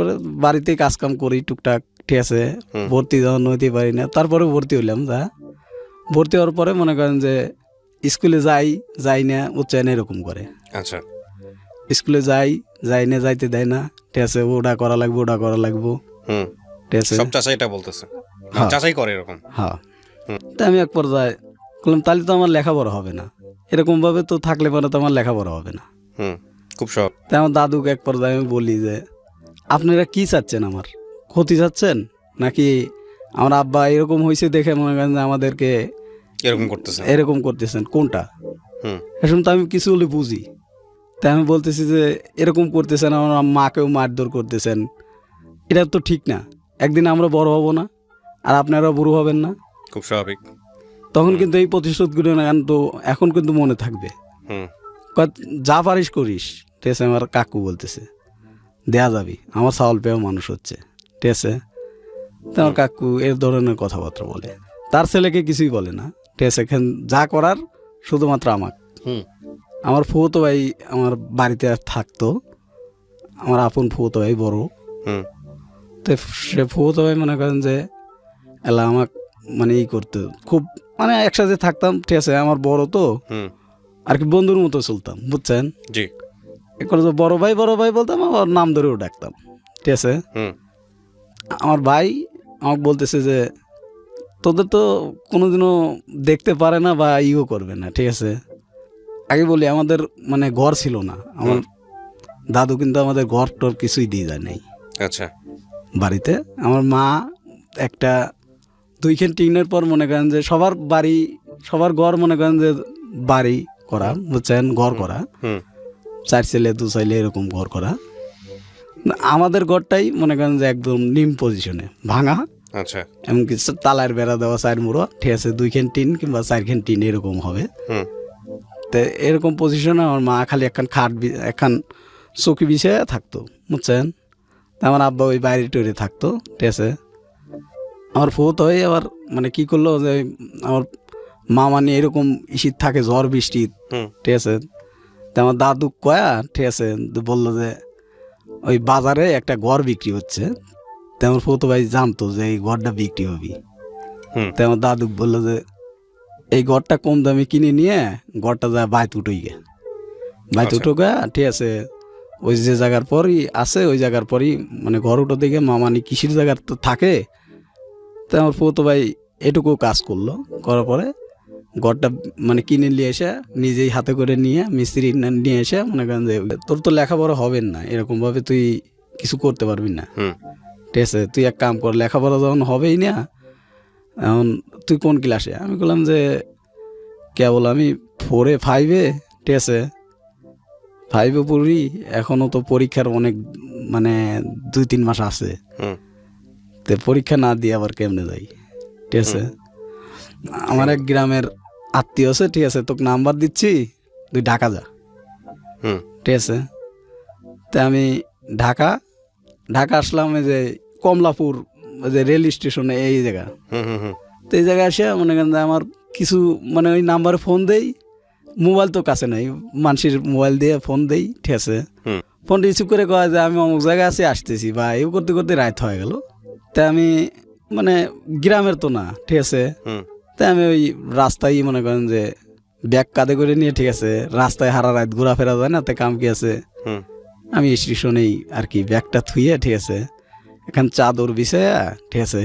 বাড়িতেই কাজকাম করি টুকটাক, ঠিক আছে। ভর্তি যখন হইতে পারি না, তারপরে ভর্তি হইলাম। ভর্তি হওয়ার পরে মনে করেন যে স্কুলে যাই না উচ্চায়ন এরকম করে। আচ্ছা, স্কুলে যাই না, যাইতে দেয় না, ঠিক আছে, ওটা করা লাগবো, ঠিক আছে, সব চাচাই এটা বলতেছে, চাচাই করে এরকম। হ্যাঁ, তা আমি এক পর্যায়ে বললাম তাহলে তো আমার লেখাপড়া হবে না, এরকম ভাবে তো থাকলে পরে তো আমার লেখাপড়া হবে না। খুব সব। তাই আমার দাদুকে এক পর্যায়ে আমি বলি যে আপনারা কি চাচ্ছেন, আমার ক্ষতি চাচ্ছেন নাকি আমার আব্বা এরকম হয়েছে দেখে মনে করেন যে আমাদেরকে এরকম করতেছেন, কোনটা? এখন তো আমি কিছু হলে বুঝি। তাই আমি বলতেছি যে এরকম করতেছেন, আমার মাকেও মারধর করতেছেন, এটা তো ঠিক না। একদিন আমরা বড় হব না, আর আপনারাও বুড়ো হবেন না, খুব স্বাভাবিক। তখন কিন্তু এই প্রতিশোধগুলো না তো এখন কিন্তু মনে থাকবে। যা পারিস করিস, ঠিক আছে। আমার কাকু বলতেছে দেয়া যাবি, আমার চাউল পেয়েও মানুষ হচ্ছে, ঠিক আছে। তো আমার কাকু এর ধরনের কথাবার্তা বলে, তার ছেলেকে কিছুই বলে না, ঠিক আছে। যা করার শুধুমাত্র আমার ফুফতো ভাই আমার বাড়িতে থাকতো, আমার আপন ফুফতো ভাই বড়। তো সে ফুফতো ভাই মনে করেন যে এলা আমাকে মানে করতো খুব, মানে একসাথে থাকতাম, ঠিক আছে। আমার বড় তো আর কি বন্ধুর মতো চলতাম, বুঝছেন। বড় ভাই বলতাম, আমার নাম ধরেও ডাকতাম, ঠিক আছে। আমার ভাই আমাকে বলতেছে যে তোদের তো কোনোদিনও দেখতে পারে না বা ইও করবে না, ঠিক আছে। আগে বলি আমাদের মানে ঘর ছিল না, আমার দাদু কিন্তু আমাদের ঘর টর কিছুই দিয়ে যায় নাই। আচ্ছা, বাড়িতে আমার মা একটা 2খান টিনের পর মনে করেন যে সবার ঘর মনে করেন যে বাড়ি করা, বুঝছেন, ঘর করা, 4 ছেলে 2 ছেলে এরকম ঘর করা। আমাদের ঘরটাই মনে করেন যে একদম নিম পজিশনে ভাঙা, আচ্ছা। এমনকি তালার বেড়া দেওয়া 4 মুড়ো, ঠিক আছে, 2 খান টিন কিংবা 4 খান টিন এরকম হবে। তো এরকম পজিশনে আমার মা খালি একখান চৌকি বিছিয়ে থাকতো, বুঝছেন। আমার আব্বা ওই বাইরে টইরে থাকতো, ঠিক আছে। আমার ফুত হয়ে আবার মানে কি করলো যে আমার মামা নিয়ে এরকম শীত থাকে, ঝড় বৃষ্টি, ঠিক আছে। তো আমার দাদু কয়া, ঠিক আছে, বললো যে ওই বাজারে একটা ঘর বিক্রি হচ্ছে। তো আমার ফুত ভাই জানতো যে এই ঘরটা বিক্রি হবে। তো আমার দাদু বললো যে এই ঘরটা কম দামে কিনে নিয়ে ঘরটা যায় বাইত উঠোই গে, বাইত উঠো গা, ঠিক আছে। ওই যে জায়গার পরই আছে, ওই জায়গার পরই মানে ঘর উঠো দিকে মামানি কৃষির জায়গার তো থাকে। তো আমার ফুতো ভাই এটুকু কাজ করলো, করার পরে ঘরটা মানে কিনে নিয়ে এসে নিজেই হাতে করে নিয়ে মিস্ত্রি নিয়ে এসে মনে করেন যে তোর তো লেখাপড়া হবে না, এরকমভাবে তুই কিছু করতে পারবি না, ঠিক আছে। তুই এক কাম কর, লেখাপড়া যখন হবেই না, এখন তুই কোন ক্লাসে? আমি বললাম যে কেবল আমি 4 5, ঠিক আছে, 5 পড়ি, এখনও তো পরীক্ষার অনেক মানে 2-3 মাস আছে। তো পরীক্ষা না দিয়ে আবার কেমনে যাই, ঠিক আছে। আমার এক গ্রামের আত্মীয় আছে, ঠিক আছে, তোকে নাম্বার দিচ্ছি, তুই ঢাকা যা, ঠিক আছে। তো আমি ঢাকা আসলাম, এই যে কমলাপুর যে রেল স্টেশনে এই জায়গা। তো এই জায়গায় আসে মনে করেন যে আমার কিছু মানে ওই নাম্বারে ফোন দেই, মোবাইল তো কাছে নাই, মানুষের মোবাইল দিয়ে ফোন দেই, ঠিক আছে। ফোন রিসিভ করে কয় যে আমি অমুক জায়গায় আছি, আসতেছি, বা এও করতে করতে রাত হয়ে গেল। তা আমি মানে গ্রামের তো না, ঠিক আছে। তাই আমি ওই রাস্তায় মনে করেন যে ব্যাগ কাঁধে করে নিয়ে, ঠিক আছে, রাস্তায় হারা রাত ঘোরাফেরা যায় না, তাই কাম কি আছে, আমি স্টেশনেই আর কি ব্যাগটা থুইয়ে, ঠিক আছে, এখান চাদর বিছাইয়া, ঠিক আছে,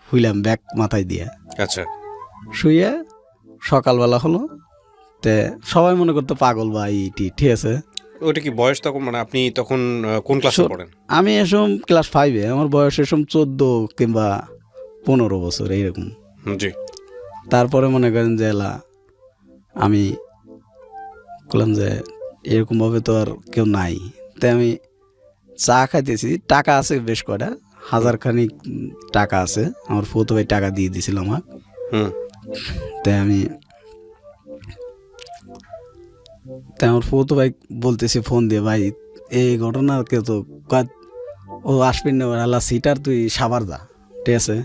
হুইলাম ব্যাগ মাথায় দিয়ে, আচ্ছা, শুয়ে সকালবেলা হলো। তে সবাই মনে করতো পাগল বা ইটি, ঠিক আছে। ওইটা কি বয়স তখন, মানে আপনি তখন কোন ক্লাসে পড়েন? আমি এসম ক্লাস 5, আমার বয়স এসম 14 কিংবা 15 বছর এইরকম। জি। তারপরে মনে করেন যে এলা আমি বললাম যে এরকমভাবে তো আর কেউ নাই। তাই আমি চা খাইতেছি, টাকা আছে বেশ কয়টা, 1000 খানিক টাকা আছে, আমার ফুতো ভাই টাকা দিয়ে দিয়েছিল আমার। তাই আমার ফুতো ভাই বলতেছি ফোন দিয়ে, ভাই এই ঘটনা কেউ তো ও আসবেন না, আল্লাহ সিটার, তুই সাভার যা, ঠিক আছে।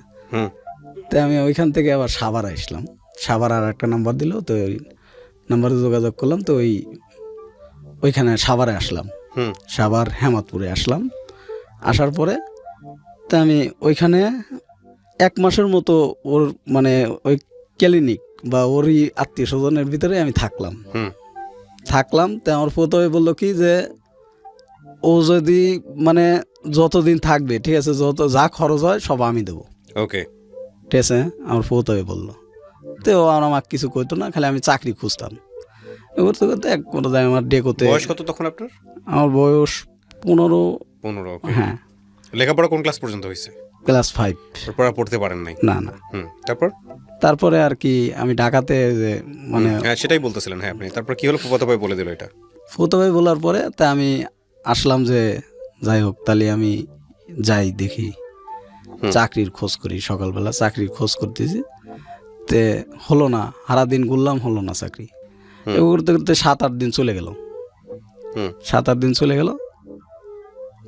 তাই আমি ওইখান থেকে আবার সাভার আসলাম, সাভার আর একটা নাম্বার দিল, তো ওই নাম্বারে যোগাযোগ করলাম, তো ওইখানে সাভারে আসলাম, সাভার হেমাদপুরে আসলাম। আসার পরে তা আমি ওইখানে 1 মাসের মতো ওর মানে ওই ক্লিনিক বা ওরই আত্মীয় স্বজনের ভিতরে আমি থাকলাম। তো আমার প্রথমে বললো কি যে ও যদি মানে যতদিন থাকবে, ঠিক আছে, যত যা খরচ হয় সব আমি দেবো, ওকে, ঠিক আছে, আমার প্রথমে বললো। তো ও আর আমাকে কিছু কইতো না, খালি আমি চাকরি খুঁজতাম। করতে করতে এক পর্যায়ে আমার ডেকোতে। বয়স কত তখন আপনার? আমার বয়স 15। হ্যাঁ। লেখাপড়া কোন ক্লাস পর্যন্ত হয়েছে? ক্লাস 5। তারপর পড়তে পারেন নাই? না। তারপরে আর কি আমি ঢাকাতে যে মানে সেটাই বলতেছিলেন। হ্যাঁ, আপনি তারপর কি হলো? ফুফাতো ভাই বলে দিল এটা। ফুফাতো ভাই বলার পরে তা আমি আসলাম যে যাই হোক, তাহলে আমি যাই দেখি, চাকরির খোঁজ করি। সকালবেলা চাকরির খোঁজ করতেছি, তে হলো না, সারা দিন ঘুরলাম, হলো না চাকরি। এবার করতে করতে 7-8 দিন চলে গেল। 7-8 দিন চলে গেল,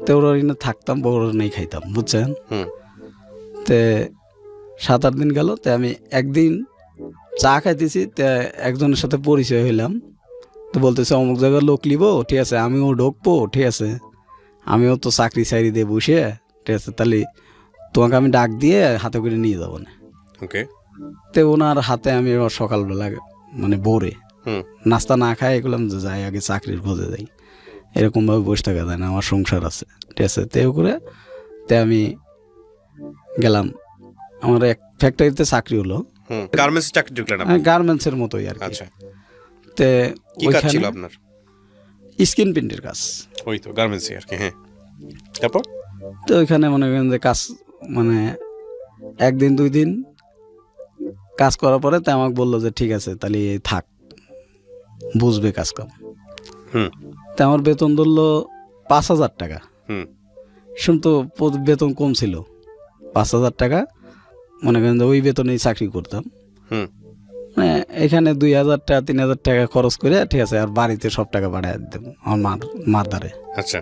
তো ওরা থাকতাম, বড় নেই খাইতাম, বুঝছেন। তে 7-8 দিন গেল, তে আমি একদিন চা খাইতেছি, তে একজনের সাথে পরিচয় হইলাম। তো বলতেছে অমুক জায়গার লোক লিব, ঠিক আছে, আমিও ঢুকবো, ঠিক আছে, আমিও তো চাকরি চাকরি দিয়ে বসে, ঠিক আছে, তাহলে তোমাকে আমি ডাক দিয়ে হাতে করে নিয়ে যাবো না। ওকে। তো ওনার হাতে আমি সকালবেলা মানে ভোরে নাস্তা না খাই এগুলাম যে যাই আগে চাকরির খোঁজে যাই, এরকমভাবে বসে থাকা যায় না, আমার সংসার আছে, ঠিক আছে। তেও করে আমি গেলাম, আমার এক ফ্যাক্টরিতে চাকরি হলো, গার্মেন্টস চাকরি ঢুকলেন আপনি? গার্মেন্টসের মতোই আর কি। আচ্ছা। তে কি কাজ ছিল আপনার? স্কিন প্রিন্টের কাজ। ওই তো গার্মেন্টস আর কি। হ্যাঁ। তারপর তো ওইখানে মনে করেন যে কাজ মানে 1 দিন 2 দিন কাজ করার পরে তো আমাকে বললো যে ঠিক আছে, তাহলে থাক, বুঝবে কাজ কাম, হুম তা আমার বেতন ধরলো 5,000 টাকা। হুম শুন তো বেতন কম ছিল, 5,000 টাকা মনে করেন যে ওই বেতনেই চাকরি করতাম। হুম মানে এখানে 2,000 টাকা 3,000 টাকা খরচ করে, ঠিক আছে, আর বাড়িতে সব টাকা পাঠিয়ে দিতাম আমার মার দ্বারে। আচ্ছা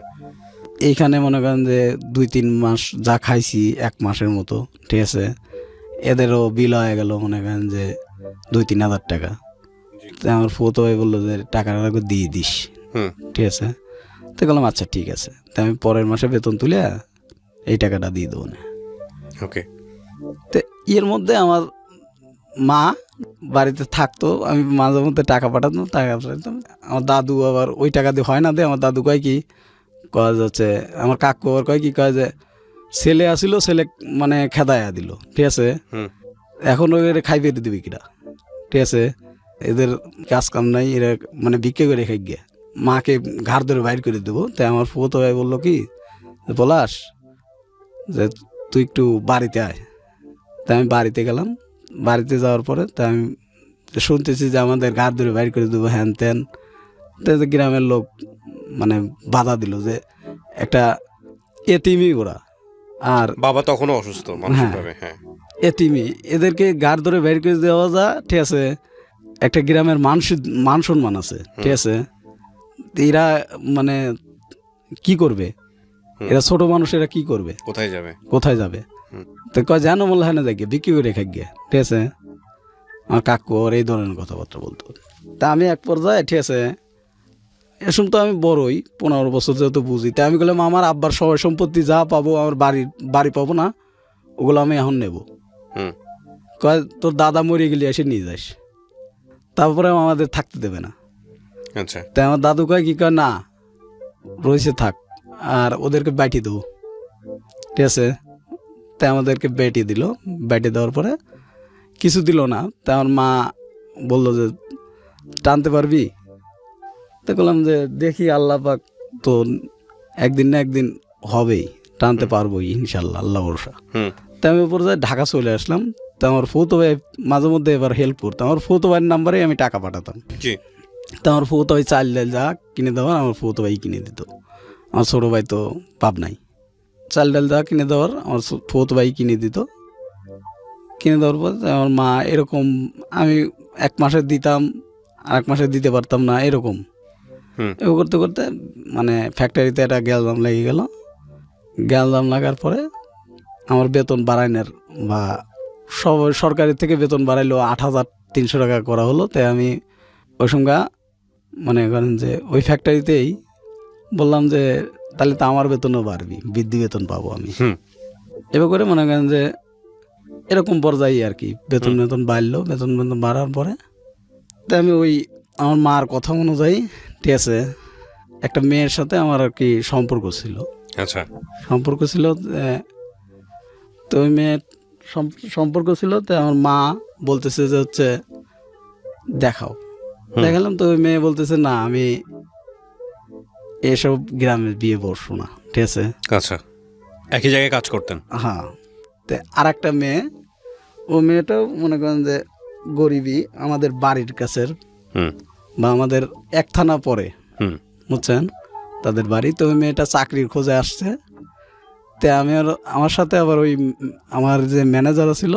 এইখানে মনে করেন যে 2-3 মাস যা খাইছি 1 মাসের মতো, ঠিক আছে, এদেরও বিল হয়ে গেল মনে করেন যে 2-3 হাজার টাকা। তো আমার ফুতো ভাই বললো যে টাকাটা দিয়ে দিস, হুম ঠিক আছে। তো বললাম আচ্ছা ঠিক আছে, তো আমি পরের মাসে বেতন তুলে এই টাকাটা দিয়ে দেবো না। ওকে তো এর মধ্যে আমার মা বাড়িতে থাকতো, আমি মাঝে মধ্যে টাকা পাঠাতাম, টাকা পাঠাতাম। আমার দাদু আবার ওই টাকা দিয়ে হয় না দে, আমার দাদু কয় কি কয় যাচ্ছে, আমার কাকু আবার কয় কি কয় যে ছেলে আসিল, ছেলে মানে খেদায়া দিল, ঠিক আছে, হুম এখন ওই খাইবে দিবি কিনা, ঠিক আছে, এদের কাজ কাম নাই, এরা মানে বিক্রি করে খাই গিয়ে মাকে ঘাড় ধরে বাইর করে দেবো। তাই আমার ফুতো ভাই বললো কি পলাশ যে তুই একটু বাড়িতে আয়। তাই আমি বাড়িতে গেলাম। বাড়িতে যাওয়ার পরে তাই আমি শুনতেছি যে আমাদের ঘাড় ধরে বাইর করে দেবো হ্যান ত্যান। তাই তো গ্রামের লোক মানে বাধা দিল যে একটা এতিমি ওরা, আর বাবা তখনও অসুস্থ মানসিকভাবে। হ্যাঁ এতিমি, এদেরকে ঘাড় ধরে বাইর করে দেওয়া যা, ঠিক আছে, একটা গ্রামের মান সম্মান আছে, ঠিক আছে। এরা মানে কি করবে, এরা ছোট মানুষ, এরা কি করবে, কোথায় যাবে? কোথায় যাবে? হুম। তো কয় জানো মনে হয় না দেখে বিক্রি করে খাই গিয়ে, ঠিক আছে। আমার কাকু আর এই ধরনের কথাবার্তা বলতো। তা আমি এক পর্যায়ে, ঠিক আছে, এসব তো আমি বড়ই 15 বছর যেহেতু বুঝি, তাই আমি বললাম আমার আব্বার সবাই সম্পত্তি যা পাবো, আমার বাড়ি পাবো না, ওগুলো আমি এখন নেব। হুম কয় তোর দাদা মরে গেলে এসে নিয়ে যাস, তারপরে আমাদের থাকতে দেবে না। আচ্ছা তাই আমার দাদু কয় কি কয় না রয়েছে থাক, আর ওদেরকে ব্যাটি দেবো, ঠিক আছে। তাই আমাদেরকে ব্যাটি দিল। ব্যাটি দেওয়ার পরে কিছু দিল না। তাই আমার মা বললো যে টানতে পারবি? তো বললাম যে দেখি, আল্লাহ পাক তো একদিন না একদিন হবেই, টানতে পারবোই ইনশাল্লাহ, আল্লাহ ভরসা। হুম তাই আমি পর্যায়ে ঢাকা চলে আসলাম। তা আমার ফুতো ভাই মাঝে মধ্যে এবার হেল্প করতাম, আমার ফুতো ভাইয়ের নাম্বারে আমি টাকা পাঠাতাম। জি তা আমার ফুতো ভাই চাল ডাল যা কিনে দেওয়ার আমার ফুতো ভাই কিনে দিত। আমার ছোটো ভাই তো পাব নাই, চাল ডাল যা কিনে দেওয়ার আমার ফুতো ভাই কিনে দিত। কিনে দেওয়ার পর আমার মা এরকম, আমি 1 মাসে দিতাম, আর 1 মাসে দিতে পারতাম না, এরকম হুম এরকম করতে করতে মানে ফ্যাক্টরিতে একটা গ্যালজাম লেগে গেল। গ্যালজাম লাগার পরে আমার বেতন বাড়াইনের বা সরকারি থেকে বেতন বাড়াইলো 8,300 টাকা করা হলো। তাই আমি ওই সঙ্গে মনে করেন যে ওই ফ্যাক্টরিতেই বললাম যে তাহলে তো আমার বেতনও বাড়বি, বৃদ্ধি বেতন পাবো আমি। হুম এবার করে মনে করেন যে এরকম পর্যায়ে আর কি বেতন বাড়লো। বেতন বাড়ার পরে তাই আমি ওই আমার মার কথা অনুযায়ী, ঠিক আছে, একটা মেয়ের সাথে আমার আর কি সম্পর্ক ছিল। আচ্ছা তো ওই মেয়ের সম্পর্ক ছিল। তো আমার মা বলতেছে যে হচ্ছে দেখাও। দেখালাম। তো ওই মেয়ে বলতেছে না আমি এসব গ্রামে বিয়ে বসবো না, ঠিক আছে। আচ্ছা একই জায়গায় কাজ করতেন? হ্যাঁ। তো আর একটা মেয়ে, ও মেয়েটাও মনে করেন যে গরিবই, আমাদের বাড়ির কাছের হুম বা আমাদের 1 থানা পরে, হুম বুঝছেন, তাদের বাড়ি। তো ওই মেয়েটা চাকরির খোঁজে আসছে। তো আমি আর আমার সাথে আবার ওই আমার যে ম্যানেজার ছিল,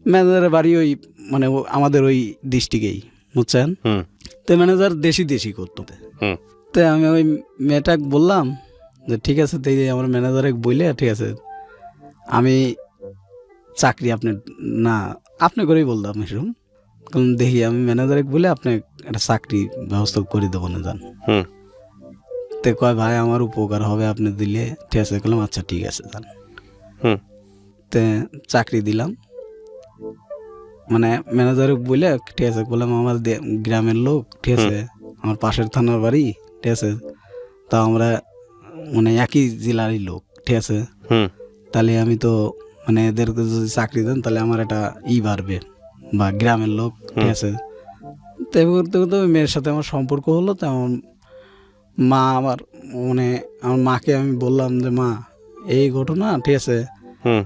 ম্যানেজারের বাড়ি ওই মানে আমাদের ওই ডিস্ট্রিক্টেই, বুঝছেন। হুম তো ম্যানেজার দেশি করতো। হুম তো আমি ওই মেয়েটাকে বললাম যে ঠিক আছে, তাই আমার ম্যানেজারে বললে ঠিক আছে আমি চাকরি আপনি না আপনি করেই বললাম এসব, কারণ দেখি আমি ম্যানেজারে বলে আপনি একটা চাকরি ব্যবস্থা করে দেবো না যান। হুম তো কয় ভাই আমার উপকার হবে আপনি দিলে, ঠিক আছে। বললাম আচ্ছা ঠিক আছে যান। হুম তো চাকরি দিলাম, মানে ম্যানেজারে বলে, ঠিক আছে। বললাম আমার গ্রামের লোক, ঠিক আছে, আমার পাশের থানার বাড়ি, ঠিক আছে, তা আমরা মানে একই জেলারই লোক, ঠিক আছে। হুম তাহলে আমি তো মানে এদেরকে যদি চাকরি দেন তাহলে আমার একটা বাড়বে বা গ্রামের লোক, ঠিক আছে। তো এবার করতে করতে ওই মেয়ের সাথে আমার সম্পর্ক হলো। তো আমার মা আমার মানে আমার মাকে আমি বললাম যে মা এই ঘটনা, ঠিক আছে, হুম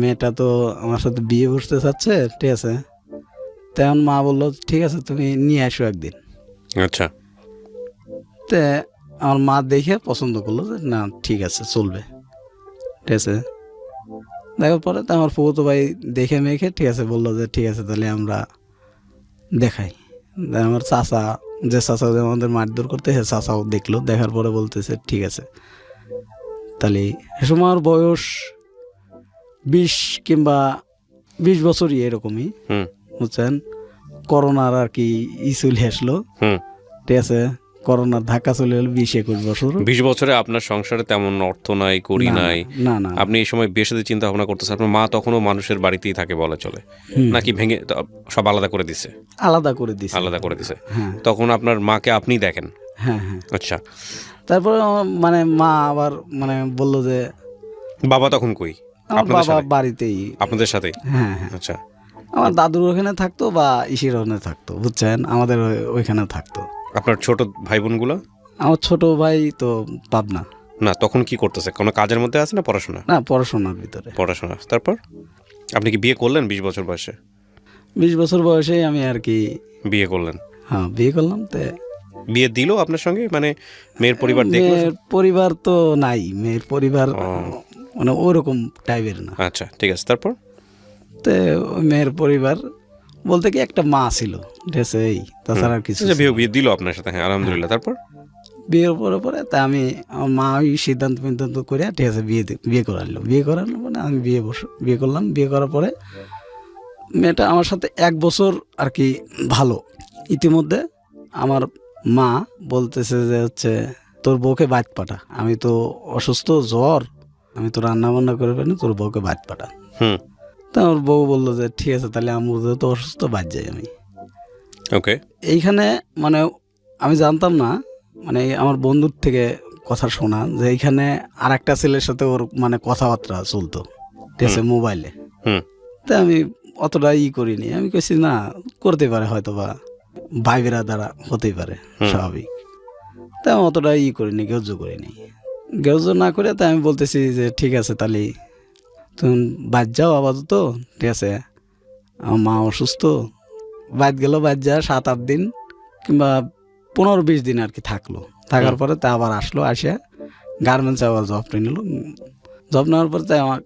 মেয়েটা তো আমার সাথে বিয়ে বসতে চাচ্ছে, ঠিক আছে। তেমন মা বললো ঠিক আছে তুমি নিয়ে আসো একদিন। আচ্ছা তে আমার মা দেখে পছন্দ করলো যে না ঠিক আছে চলবে, ঠিক আছে। দেখার পরে তো আমার ফুফুতো ভাই দেখে মেখে ঠিক আছে বললো যে ঠিক আছে তাহলে আমরা দেখাই। আমার চাচা, যে চাচা আমাদের মারধর করতে, সে চাচাও দেখলো, দেখার পরে বলতেছে ঠিক আছে তাহলে। এ সময় আমার বয়স 20 কিংবা 20 বছরই এরকমই, হুম বুঝছেন। করোনার আর কি চলে আসলো, হুম। ঠিক আছে। করোনার ধাক্কা চলে এলো 20-21 বছর। 20 বছরে আপনার সংসারে তেমন অর্থ নাই, কড়ি না, নাই, না না আপনি এই সময় বিয়ে সাথে চিন্তা ভাবনা করতেছেন, আপনার মা তখনও মানুষের বাড়িতেই থাকে বলা চলে, নাকি ভেঙে সব আলাদা করে দিছে? আলাদা করে দিছে। আলাদা করে দিছে। হ্যাঁ তখন আপনার মাকে আপনি দেখেন? হ্যাঁ হ্যাঁ। আচ্ছা, তারপরে মানে মা আবার মানে বললো যে বাবা তখন কই? আমার আপনাদের বাবা সাথে? বাড়িতেই। আপনাদের সাথেই? হ্যাঁ হ্যাঁ। আচ্ছা। আমার দাদুর ওখানে থাকতো বা ইসির ওখানে থাকতো, বুঝছেন, আমাদের ওইখানে থাকতো। আপনার ছোট ভাই বোনগুলো? আমার ছোট ভাই তো পাবনা। না, তখন কি করতেছে? কোনো কাজের মধ্যে আছে না পড়াশোনা? না, পড়াশোনার ভিতরে। পড়াশোনা। তারপর আপনি কি বিয়ে করলেন 20 বছর বয়সে? 20 বছর বয়সেই আমি আর কি বিয়ে করলেন? হ্যাঁ বিয়ে করলাম। তো বিয়ে দিল আপনার সঙ্গে, মানে মেয়ের পরিবার দেখলো? মেয়ের পরিবার তো নাই, মেয়ের পরিবার মানে ওরকম টাইপের না। আচ্ছা, ঠিক আছে। তারপর? তো ওই মেয়ের পরিবার বলতে কি একটা মা ছিল, ঠিক আছে, এই তাছাড়া আর কিছু আচ্ছা, ছিল বিয়ে দিল আপনার সাথে, হ্যাঁ আলহামদুলিল্লাহ। তারপর? বিয়ের পরে তা আমি আমার মা ওই সিদ্ধান্ত করে ঠিক আছে বিয়ে করালো। বিয়ে করালো মানে আমি বিয়ে করলাম। বিয়ে করার পরে মেয়েটা আমার সাথে 1 বছর আর কি ভালো। ইতিমধ্যে আমার মা বলতেছে যে হচ্ছে তোর বউকে বাইত পাঠা, আমি তো অসুস্থ, জ্বর, আমি তো রান্না বান্না করে পারি না, তোর বউকে বাইত পাঠা। হুম। তা আমার বউ বললো যে ঠিক আছে তাহলে আমি যেহেতু অসুস্থ বাইত যাই আমি। ওকে। এইখানে মানে আমি জানতাম না, মানে আমার বন্ধুর থেকে কথা শোনা যে এইখানে আর একটা ছেলের সাথে ওর মানে কথাবার্তা চলতো, ঠিক আছে, মোবাইলে। হুম। তা আমি অতটা করিনি, আমি কইছি না করতে পারে হয়তো বা ভাই বেড়া দ্বারা হতেই পারে, স্বাভাবিক। তা আমি অতটা করিনি, গ্রাহ্য করিনি। গ্রাহ্য না করে তাই আমি বলতেছি যে ঠিক আছে তাহলে তুমি বাদ যাও আপাতত, ঠিক আছে, আমার মা অসুস্থ, বাদ গেল, বাদ যা 7-8 দিন কিংবা 15-20 দিন আর কি থাকলো। থাকার পরে তা আবার আসলো, আসে গার্মেন্টসে আবার জব নিল। জব নেওয়ার পরে তাই আমার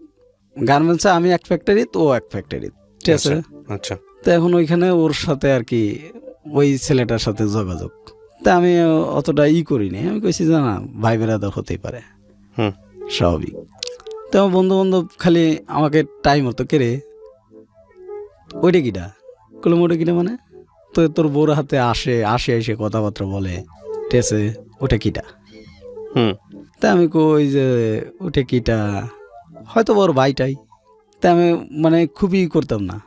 গার্মেন্টসে আমি এক ফ্যাক্টরি, তো ও এক ফ্যাক্টরি, ঠিক আছে। আচ্ছা। তো এখন ওইখানে ওর সাথে আর কি ওই ছেলেটার সাথে যোগাযোগ। তা আমি অতটা করিনি, আমি কইছি যে না ভাই বেড়াদার হতেই পারে, হুম। স্বাভাবিক। তো আমার বন্ধু বান্ধব খালি আমাকে টাইম হতো কে রে ওইটা কিটা, কলম ওটা কিটা মানে তো তোর বউর হাতে আসে এসে কথাবার্তা বলে, ঠিক আছে, ওটা কিটা। হুম। তা আমি কই যে ওটা কিটা, হয়তো ওর ভাইটাই। তা আমি মানে খুবই করতাম না।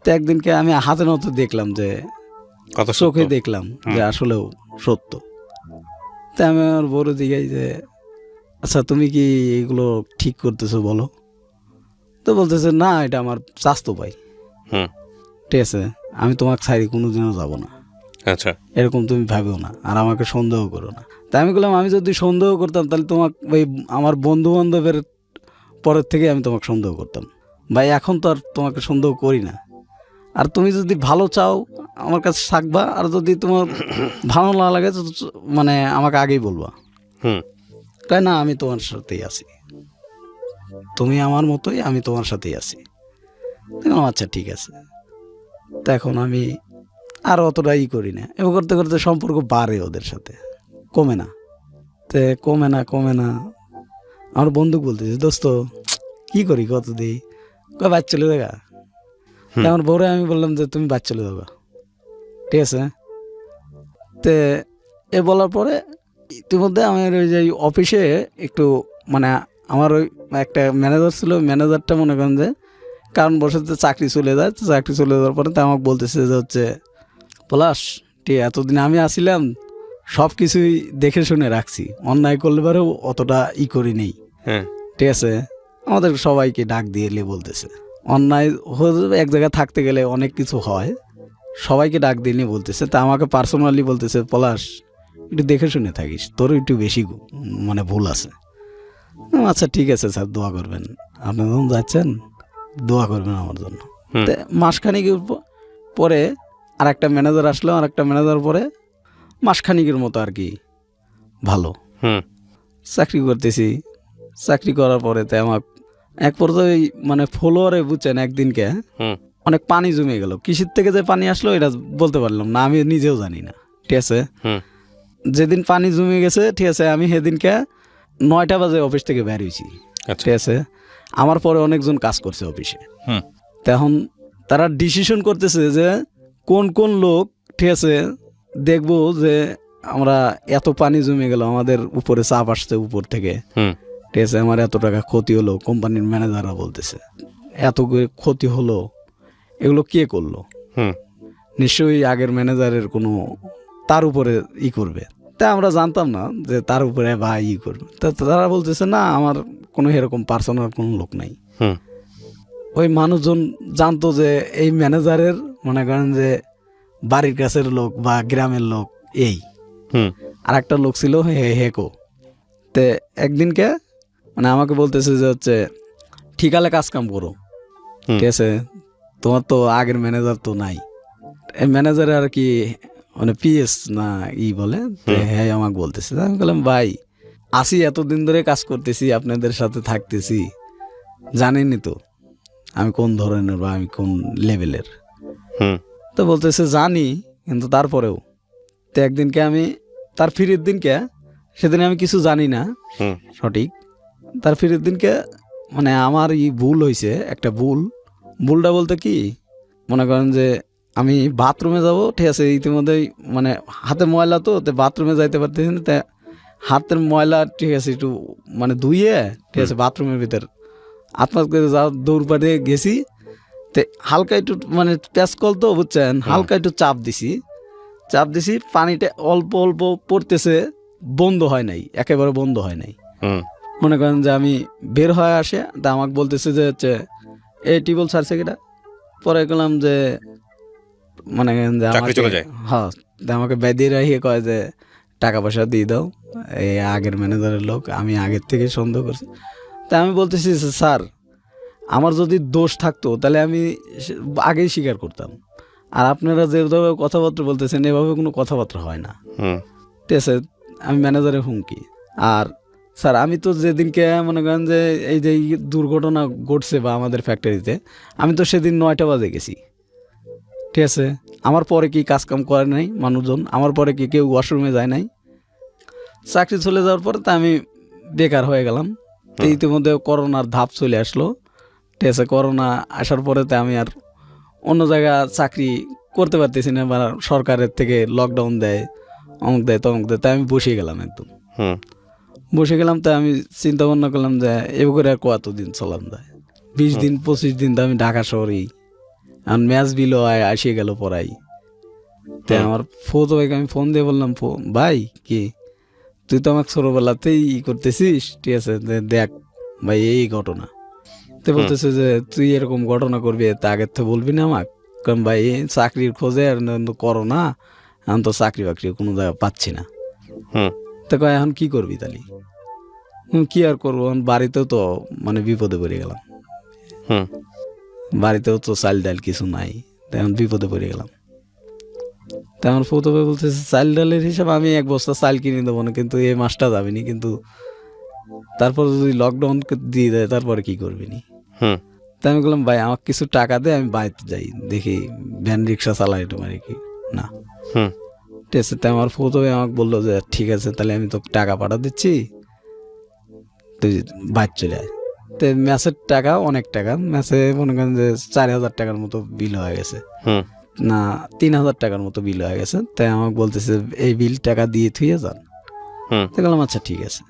তো একদিনকে আমি হাতে নতে দেখলাম যে কত চোখে দেখলাম যে আসলেও সত্য। তা আমি আমার বড় দিকে যে আচ্ছা তুমি কি এগুলো ঠিক করতেছো বলো। তো বলতেছে না এটা আমার চাস্তো ভাই, হুম। ঠিক আছে, আমি তোমাকে ছাড়ি কোনোদিনও যাবো না, আচ্ছা। এরকম তুমি ভাবেও না, আর আমাকে সন্দেহ করো না। তাই আমি বললাম আমি যদি সন্দেহ করতাম তাহলে তোমাকে ওই আমার বন্ধু বান্ধবের পরের থেকে আমি তোমাকে সন্দেহ করতাম ভাই, এখন তো আর তোমাকে সন্দেহ করি না। আর তুমি যদি ভালো চাও আমার কাছে থাকবা, আর যদি তোমার ভালো না লাগে তো মানে আমাকে আগেই বলবা। হুম। তাই না আমি তোমার সাথেই আছি, তুমি আমার মতোই, আমি তোমার সাথেই আছি। দেখলাম আচ্ছা ঠিক আছে। তো এখন আমি আর অতটা করি না, এবার করতে করতে সম্পর্ক বাড়ে ওদের সাথে, কমে না। তে কমে না আমার বন্ধু বলতেছে দোস্ত কি করি কত দিই, কয় বাচ্চা চলে দেখা। আমার বউরে আমি বললাম যে তুমি বাচ্চা চলে যাবা, ঠিক আছে। তে এ বলার পরে ইতিমধ্যে আমার ওই যে অফিসে একটু মানে আমার ওই একটা ম্যানেজার ছিল, ম্যানেজারটা মনে করেন যে কারণবশত চাকরি চলে যায়। তো চাকরি চলে যাওয়ার পরে তো আমাকে বলতেছে যে হচ্ছে পলাশ ঠিক এতদিন আমি আসছিলাম সব কিছুই দেখে শুনে রাখছি, অন্যায় করলে পারেও অতটা করি নেই, হ্যাঁ ঠিক আছে। আমাদের সবাইকে ডাক দিয়ে বলতেছে অন্যায় হয়ে যাবে, এক জায়গায় থাকতে গেলে অনেক কিছু হয়, সবাইকে ডাক দিয়ে নিয়ে বলতেছে। তা আমাকে পার্সোনালি বলতেছে পলাশ একটু দেখে শুনে থাকিস, তোর একটু বেশি মানে ভুল আছে। আচ্ছা ঠিক আছে স্যার, দোয়া করবেন, আপনি যখন যাচ্ছেন দোয়া করবেন আমার জন্য। তো মাসখানিকের পরে আর একটা ম্যানেজার আসলো, আর একটা ম্যানেজার পরে মাসখানিকের মতো আর কি ভালো, হুম চাকরি করতেছি। চাকরি করার পরে তো আমার এক পর্যায়ে মানে ফলোয়ারে বুঝছেন একদিনকে হুম অনেক পানি জমে গেল। কিসের থেকে যে পানি আসলো এটা বলতে পারলাম না, আমি নিজেও জানি না। ঠিক আছে, হুম যেদিন পানি জমে গেছে, ঠিক আছে, আমি সেদিনকে 9টা বাজে অফিস থেকে বের হয়েছি। আচ্ছা ঠিক আছে, আমার পরে অনেকজন কাজ করছে অফিসে। হুম তখন তারা ডিসিশন করতেছে যে কোন কোন লোক, ঠিক আছে, দেখবো যে আমরা এত পানি জমে গেল, আমাদের উপরে চাপ আসছে উপর থেকে, হুম ঠিক আছে, আমার এত টাকা ক্ষতি হলো। কোম্পানির ম্যানেজাররা বলতেছে এত ক্ষতি হলো, এগুলো কে করলো? হুম নিশ্চয়ই আগের ম্যানেজারের কোনো তার উপরে করবে। তা আমরা জানতাম না যে তার উপরে বা করবে। তা তারা বলতেছে না, আমার কোনো এরকম পার্সোনাল কোনো লোক নাই। হুম ওই মানুষজন জানতো যে এই ম্যানেজারের মনে করেন যে বাড়ির কাছের লোক বা গ্রামের লোক এই। হুম আর একটা লোক ছিল হেকো। তে একদিনকে মানে আমাকে বলতেছে যে হচ্ছে ঠিকালে কাজ কাম করো, হুম। ঠিক আছে, তোমার তো আগের ম্যানেজার তো নাই। এই ম্যানেজার আর কি মানে পিএস না বলে, হ্যাঁ আমাকে বলতেছে। আমি বললাম ভাই আসি, এতদিন ধরে কাজ করতেছি, আপনাদের সাথে থাকতেছি, জানেনই তো আমি কোন ধরনের বা আমি কোন লেভেলের। হুম তো বলতেছে জানি, কিন্তু তারপরেও তো একদিনকে আমি তার ফিরের দিনকে, সেদিন আমি কিছু জানি না হুম সঠিক, তার ফিরের দিনকে মানে আমার ভুল হয়েছে একটা ভুলটা বলতে কি মনে করেন যে আমি বাথরুমে যাব, ঠিক আছে, ইতিমধ্যেই মানে হাতে ময়লা তো বাথরুমে যাইতে পারতেছি না। তা হাতের ময়লা, ঠিক আছে, একটু মানে ধুইয়ে, ঠিক আছে, বাথরুমের ভিতর আত্মাত করে যাও দৌড় পাড়িয়ে গেছি। তো হালকা একটু মানে প্যাঁচ কল তো বুঝছেন, হালকা একটু চাপ দিছি, পানিটা অল্প অল্প পড়তেছে, বন্ধ হয় নাই, একেবারে বন্ধ হয় নাই। হুম মনে করেন যে আমি বের হয়ে আসে, তা আমাকে বলতেছে যে হচ্ছে এই টিউবওয়েল ছাড়ছে কিটা। পরে গেলাম যে মনে করেন যে চাকরি আমাকে, চলে যায়। হ্যাঁ, তা আমাকে বেঁধে রাখিয়ে কয় যে টাকা পয়সা দিয়ে দাও, এই আগের ম্যানেজারের লোক, আমি আগের থেকে সন্দেহ করছি। তা আমি বলতেছি যে, স্যার আমার যদি দোষ থাকতো তাহলে আমি আগেই স্বীকার করতাম। আর আপনারা যেভাবে কথাবার্তা বলতেছেন এভাবে কোনো কথাবার্তা হয় না। হুম ঠিক আছে, আমি ম্যানেজারের হুমকি। আর স্যার আমি তো যেদিনকে মনে করেন যে এই যে দুর্ঘটনা ঘটছে বা আমাদের ফ্যাক্টরিতে, আমি তো সেদিন 9টা বাজে গেছি। ঠিক আছে, আমার পরে কি কাজকাম করে নাই মানুষজন, আমার পরে কি কেউ ওয়াশরুমে যায় নাই? চাকরি চলে যাওয়ার পর তা আমি বেকার হয়ে গেলাম। তো ইতিমধ্যে করোনার ধাপ চলে আসলো। ঠিক আছে, করোনা আসার পরে তো আমি আর অন্য জায়গায় চাকরি করতে পারতেছি না, বা সরকারের থেকে লকডাউন দেয়, অমুক দেয় তমুক দেয়, তাই আমি বসে গেলাম একদম। হুম বসে গেলাম, তাই আমি চিন্তা ভাবনা করলাম যে এবার করে আর কতদিন চলান যায়, 20 দিন 25 দিন তো আমি ঢাকা শহরেই, আর ম্যাচ বিলও আসিয়ে গেল পড়াই। তাই আমার ফোতো ভাইকে আমি ফোন দিয়ে বললাম, ভাই কি তুই তো আমাকে ছোটবেলাতেই করতেছিস, ঠিক আছে, দেখ ভাই এই ঘটনা। তো বলতেছে যে তুই এরকম ঘটনা করবি তা আগের তো বলবি না আমাকে? কারণ ভাই চাকরির খোঁজে আর করো না, এখন তো চাকরি বাকরি কোনো জায়গায় পাচ্ছি না। হুম তো কয় এখন কি করবি তাহলে? কি আর করবো, এখন বাড়িতেও তো মানে বিপদে পড়ে গেলাম, হুম বাড়িতেও তো চাল ডাল কিছু নাই, তখন বিপদে পড়ে গেলাম। তেমন প্রথমে বলতেছে চাল ডালের হিসাব আমি 1 বস্তা চাল কিনে দেবো না, কিন্তু এই মাসটা যাবিনি, কিন্তু তারপর যদি লকডাউন দিয়ে দেয় তারপরে কি করবি নি? হুম তাই আমি বললাম ভাই আমাকে কিছু টাকা দে, আমি বাড়িতে যাই, দেখি ভ্যান রিক্সা চালাই তোমার কি না। হুম ঠিক আছে, তাই আমার প্রথমে আমাকে বললো যে ঠিক আছে তাহলে আমি তোকে টাকা পাঠা দিচ্ছি, তুই বাইর চলে আয়। তো ম্যাচের টাকা অনেক টাকা, ম্যাচে মনে করেন যে 4,000 টাকার মতো বিল হয়ে গেছে, হুম না 3,000 টাকার মতো বিল হয়ে গেছে। তাই আমাকে বলতেছে এই বিল টাকা দিয়ে থুয়ে যান। হুম তো বললাম আচ্ছা ঠিক আছে।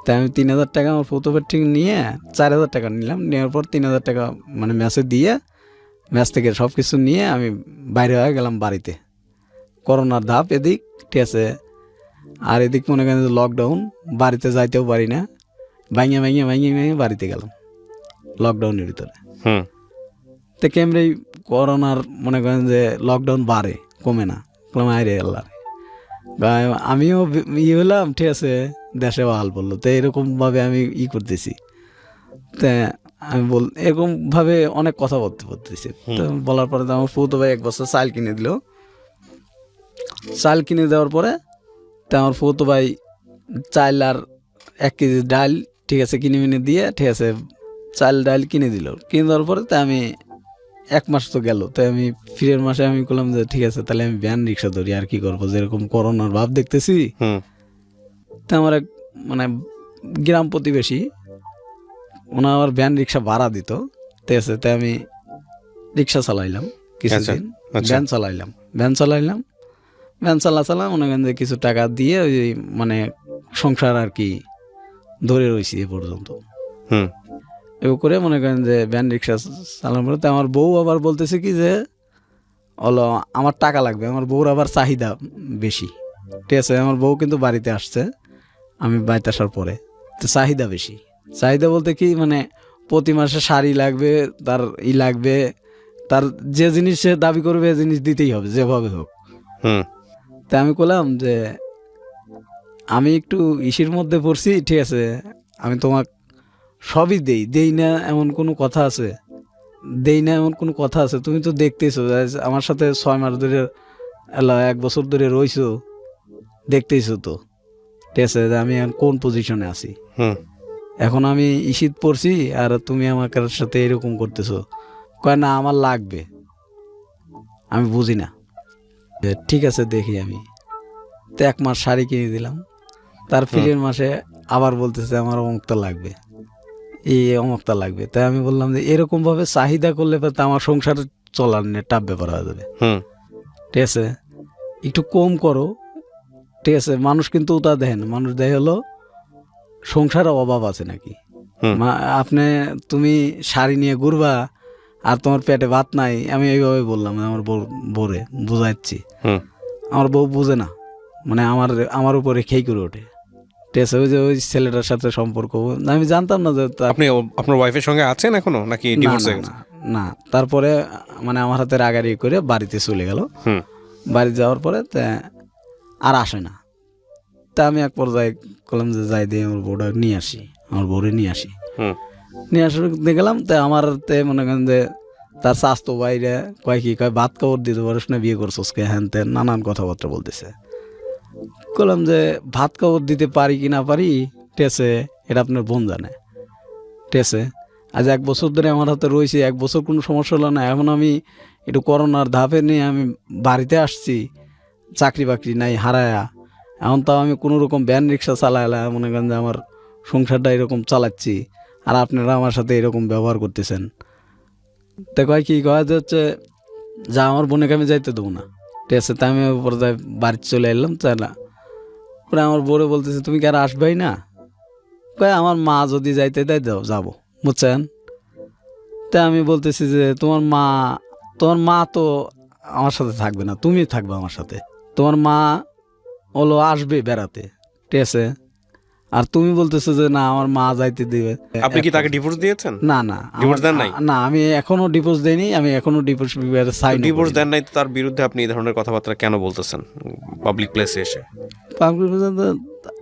তাই আমি 3,000 টাকা আমার প্রথমের ঠিক নিয়ে 4,000 টাকা নিলাম, নেওয়ার পর 3,000 টাকা মানে ম্যাচে দিয়ে, ম্যাচ থেকে সব কিছু নিয়ে আমি বাইরে হয়ে গেলাম বাড়িতে। করোনার ধাপ এদিক, ঠিক আছে, আর এদিক মনে করেন যে লকডাউন, বাড়িতে যাইতেও পারি না, ভাঙিয়ে বাড়িতে গেলাম লকডাউনের ভিতরে। হুম তো কেমনি করোনার মনে করেন যে লকডাউন বাড়ে, কমে না, আরে আল্লাহ আমিও হলাম, ঠিক আছে, দেশে হাল বললো। তো এরকমভাবে আমি করতেছি, তা আমি এরকমভাবে অনেক কথা বলতেছি। তো বলার পরে তো আমার ফুতো ভাই 1 বছর চাল কিনে দিল। চাল কিনে দেওয়ার পরে তা আমার ফুতো ভাই চাল আর 1 কেজি ডাল ঠিক আছে কিনে মিনে দিয়ে ঠিক আছে চাল ডাল কিনে দিল, কিনে দেওয়ার পরে তো আমি 1 মাস তো গেল, তাই আমি ফিরের মাসে আমি বললাম যে ঠিক আছে তাহলে আমি ভ্যান রিক্সা ধরি, আর কি করবো, যেরকম করোনার ভাব দেখতেছি। তো আমার এক মানে গ্রাম প্রতিবেশী ওনার আবার ভ্যান রিক্সা ভাড়া দিত, ঠিক আছে, তাই আমি রিক্সা চালাইলাম কিছুদিন, ভ্যান চালাইলাম ভ্যান চালা মনে করেন যে কিছু টাকা দিয়ে ওই মানে সংসার আর কি ধরে রয়েছি এ পর্যন্ত। এবার করে মনে করেন যে ভ্যান রিক্সা চালানোর পরে আমার বউ আবার বলতেছে কি যে হলো আমার টাকা লাগবে, আমার বউর আবার চাহিদা বেশি, ঠিক আছে। আমার বউ কিন্তু বাড়িতে আসছে আমি বাড়িতে আসার পরে, তো চাহিদা বেশি, চাহিদা বলতে কি মানে প্রতি মাসে শাড়ি লাগবে, তার লাগবে, তার যে জিনিস সে দাবি করবে এই জিনিস দিতেই হবে যেভাবে হোক। তা আমি বললাম যে আমি একটু ইসির মধ্যে পড়ছি, ঠিক আছে, আমি তোমাক সবই দেই না এমন কোনো কথা আছে, তুমি তো দেখতেইছো আমার সাথে 6 মাস ধরে 1 বছর ধরে রইছো, দেখতেইছো তো, ঠিক আছে, আমি এখন কোন পজিশনে আছি। এখন আমি ইসিত পড়ছি আর তুমি আমার সাথে এরকম করতেছো। কয় না আমার লাগবে, আমি বুঝি না। ঠিক আছে দেখি আমি তো 1 মাস শাড়ি কিনে দিলাম, তার ফিরের মাসে আবার বলতেছে আমার অমুকটা লাগবে, অমুকটা লাগবে। তাই আমি বললাম যে এরকম ভাবে চাহিদা করলে তো আমার সংসার চলার নিয়ে টাফ ব্যাপার হয়ে যাবে, ঠিক আছে, একটু কম করো, ঠিক আছে। মানুষ কিন্তু তা দেখেন, মানুষ দেখে হলো সংসারে অভাব আছে নাকি, তুমি শাড়ি নিয়ে ঘুরবা আর তোমার পেটে ভাত নাই। আমি এইভাবে বললাম আমার বউরে বুঝাচ্ছি, আমার বউ বুঝে না, মানে আমার উপরে খেই করে ওঠে, ঠিক আছে। ওই ছেলেটার সাথে সম্পর্ক আমি জানতাম না যে আপনি আপনার ওয়াইফের সঙ্গে আছেন এখনো নাকি ডিভোর্স হয়ে গেছে? না, তারপরে মানে আমার হাতে রাগারি করে বাড়িতে চলে গেল। বাড়ি যাওয়ার পরে আর আসে না। তা আমি এক পর্যায়ে বললাম যে যাই দিয়ে আমার বউটা নিয়ে আসি, আমার বউরে নিয়ে আসার গেলাম। তো আমার মনে করেন যে তার স্বাস্থ্য বাইরে কয় ভাত কাপড় দিতে পারিস না, বিয়ে করছোস কে, হ্যান তেন নানান কথাবার্তা বলতেছে। বললাম যে ভাত কাপড় দিতে পারি কি না পারি, ঠিক আছে, এটা আপনার বোন জানে, ঠিক আছে। আজ 1 বছর ধরে আমার হাতে রয়েছে, 1 বছর কোনো সমস্যা হলো না। এখন আমি একটু করোনার ধাপে নিয়ে আমি বাড়িতে আসছি, চাকরি বাকরি নাই হারায়া, এখন তাও আমি কোনো রকম ভ্যান রিক্সা চালাইলাম, মনে করেন যে আমার সংসারটা এরকম চালাচ্ছি, আর আপনারা আমার সাথে এরকম ব্যবহার করতেছেন। তো কয় যে হচ্ছে যা আমার বোনকে আমি যাইতে দেবো না, ঠিক আছে। তাই আমি পর্যায়ে বাড়িতে চলে এলাম, তাই না। পরে আমার বউরে বলতেছে তুমি কি আর আসবেই না? কয় আমার মা যদি যাইতে দেয় যাবো, বুঝছেন। তাই আমি বলতেছি যে তোমার মা তো আমার সাথে থাকবে না, তুমি থাকবে আমার সাথে। তোমার মা হলো আসবে বেড়াতে, ঠিক আছে, আর তুমি বলতেছো যে না আমার মা যাইতে দিবে। আপনি কি তাকে ডিভোর্স দিয়েছেন? না, ডিভোর্স দেন নাই? না, আমি এখনো ডিভোর্স দেইনি, আমি এখনো ডিভোর্স ডিভোর্স দেন নাই, তার বিরুদ্ধে আপনি এই ধরনের কথাবার্তা কেন বলতেছেন পাবলিক প্লেসে এসে?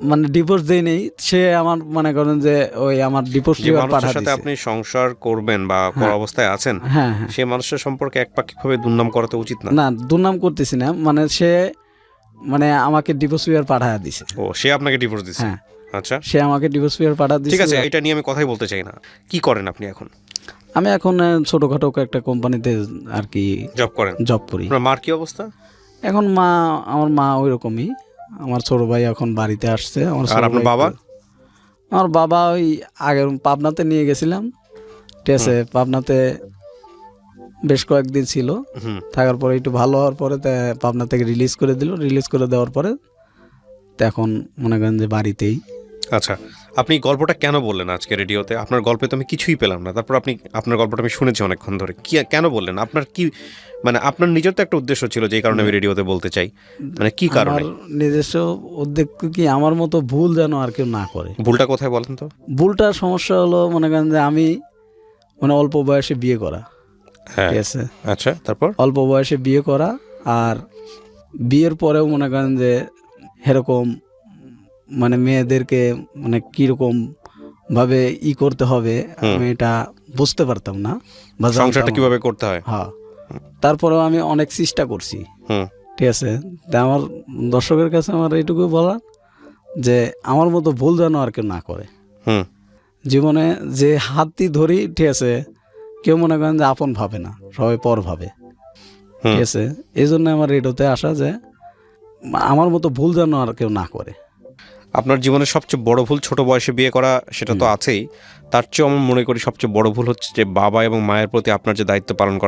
মানে ডিভোর্স দেইনি, সে আমার মনে করেন যে ওই আমার ডিভোর্স মানুষের সাথে আপনি সংসার করবেন বা করা অবস্থায় আছেন, সেই মানুষের সম্পর্কে একপাক্ষিকভাবে দুর্নাম করা তো উচিত না। না, দুর্নাম করতেছি না, মানে সে মানে আমাকে ডিভোর্স পেপার পাঠায় দিছে। ও, সে আপনাকে ডিভোর্স দিছে? হ্যাঁ, আচ্ছা, সে আমাকে ডিভোর্স পেপার পাঠায় দিছে। ঠিক আছে, এটা নিয়ে আমি কথাই বলতে চাই না। কি করেন আপনি এখন? আমি এখন ছোটখাটো একটা কোম্পানিতে আর কি জব করি। আপনার মার কি অবস্থা এখন? আমার মা ওই রকমই। আমার ছোট ভাই এখন বাড়িতে আসছে। আর আপনার বাবা? আমার বাবা ওই আগে পাবনাতে নিয়ে গেছিলাম, ঠিক আছে, পাবনাতে বেশ কয়েকদিন ছিল, থাকার পরে একটু ভালো হওয়ার পরে পাবনা থেকে রিলিজ করে দেওয়ার পরে এখন মনে করেন যে বাড়িতেই। আচ্ছা, আপনি গল্পটা কেন বললেন আজকে রেডিওতে? আপনার গল্পে তো আমি কিছুই পেলাম না। তারপর আপনার গল্পটা আমি শুনেছি অনেকক্ষণ ধরে, কেন বললেন? আপনার কি মানে আপনার নিজের তো একটা উদ্দেশ্য ছিল যেই কারণে আমি রেডিওতে বলতে চাই, মানে কি কারণে? নিজস্ব উদ্যোগ কি আমার মতো ভুল যেন আর কেউ না করে। ভুলটা কোথায় বলেন তো? ভুলটার সমস্যা হলো মনে করেন যে আমি মানে অল্প বয়সে বিয়ে করা, ঠিক আছে। আচ্ছা, তারপর অল্প বয়সে বিয়ে করা, আর বিয়ের পরেও মনে করেন যে এরকম মানে মেয়েদেরকে মানে কীরকম ভাবে করতে হবে আমি এটা বুঝতে পারতাম না, বা সংসারটা কিভাবে করতে হয়। হ্যাঁ, তারপরেও আমি অনেক চেষ্টা করছি, ঠিক আছে। তা আমার দর্শকের কাছে আমার এইটুকু বলা যে আমার মতো ভুল যেন আর কেউ না করে। হুম জীবনে যে হাতটি ধরি, ঠিক আছে, কেউ মনে করেন যে আপন ভাবে না, সবাই পর ভাবে, হুম। ঠিক আছে। এই জন্য আমার রেডিওতে আসা যে আমার মতো ভুল যেন আর কেউ না করে। আপনার জীবনের সবচেয়ে বড় ভুল ছোট বয়সে বিয়ে করা, সেটা তো আছেই। তার চেয়েও আমি মনে করি সবচেয়ে বড় ভুল হচ্ছে যে বাবা এবং মায়ের প্রতি আপনার যে দায়িত্ব পালন করা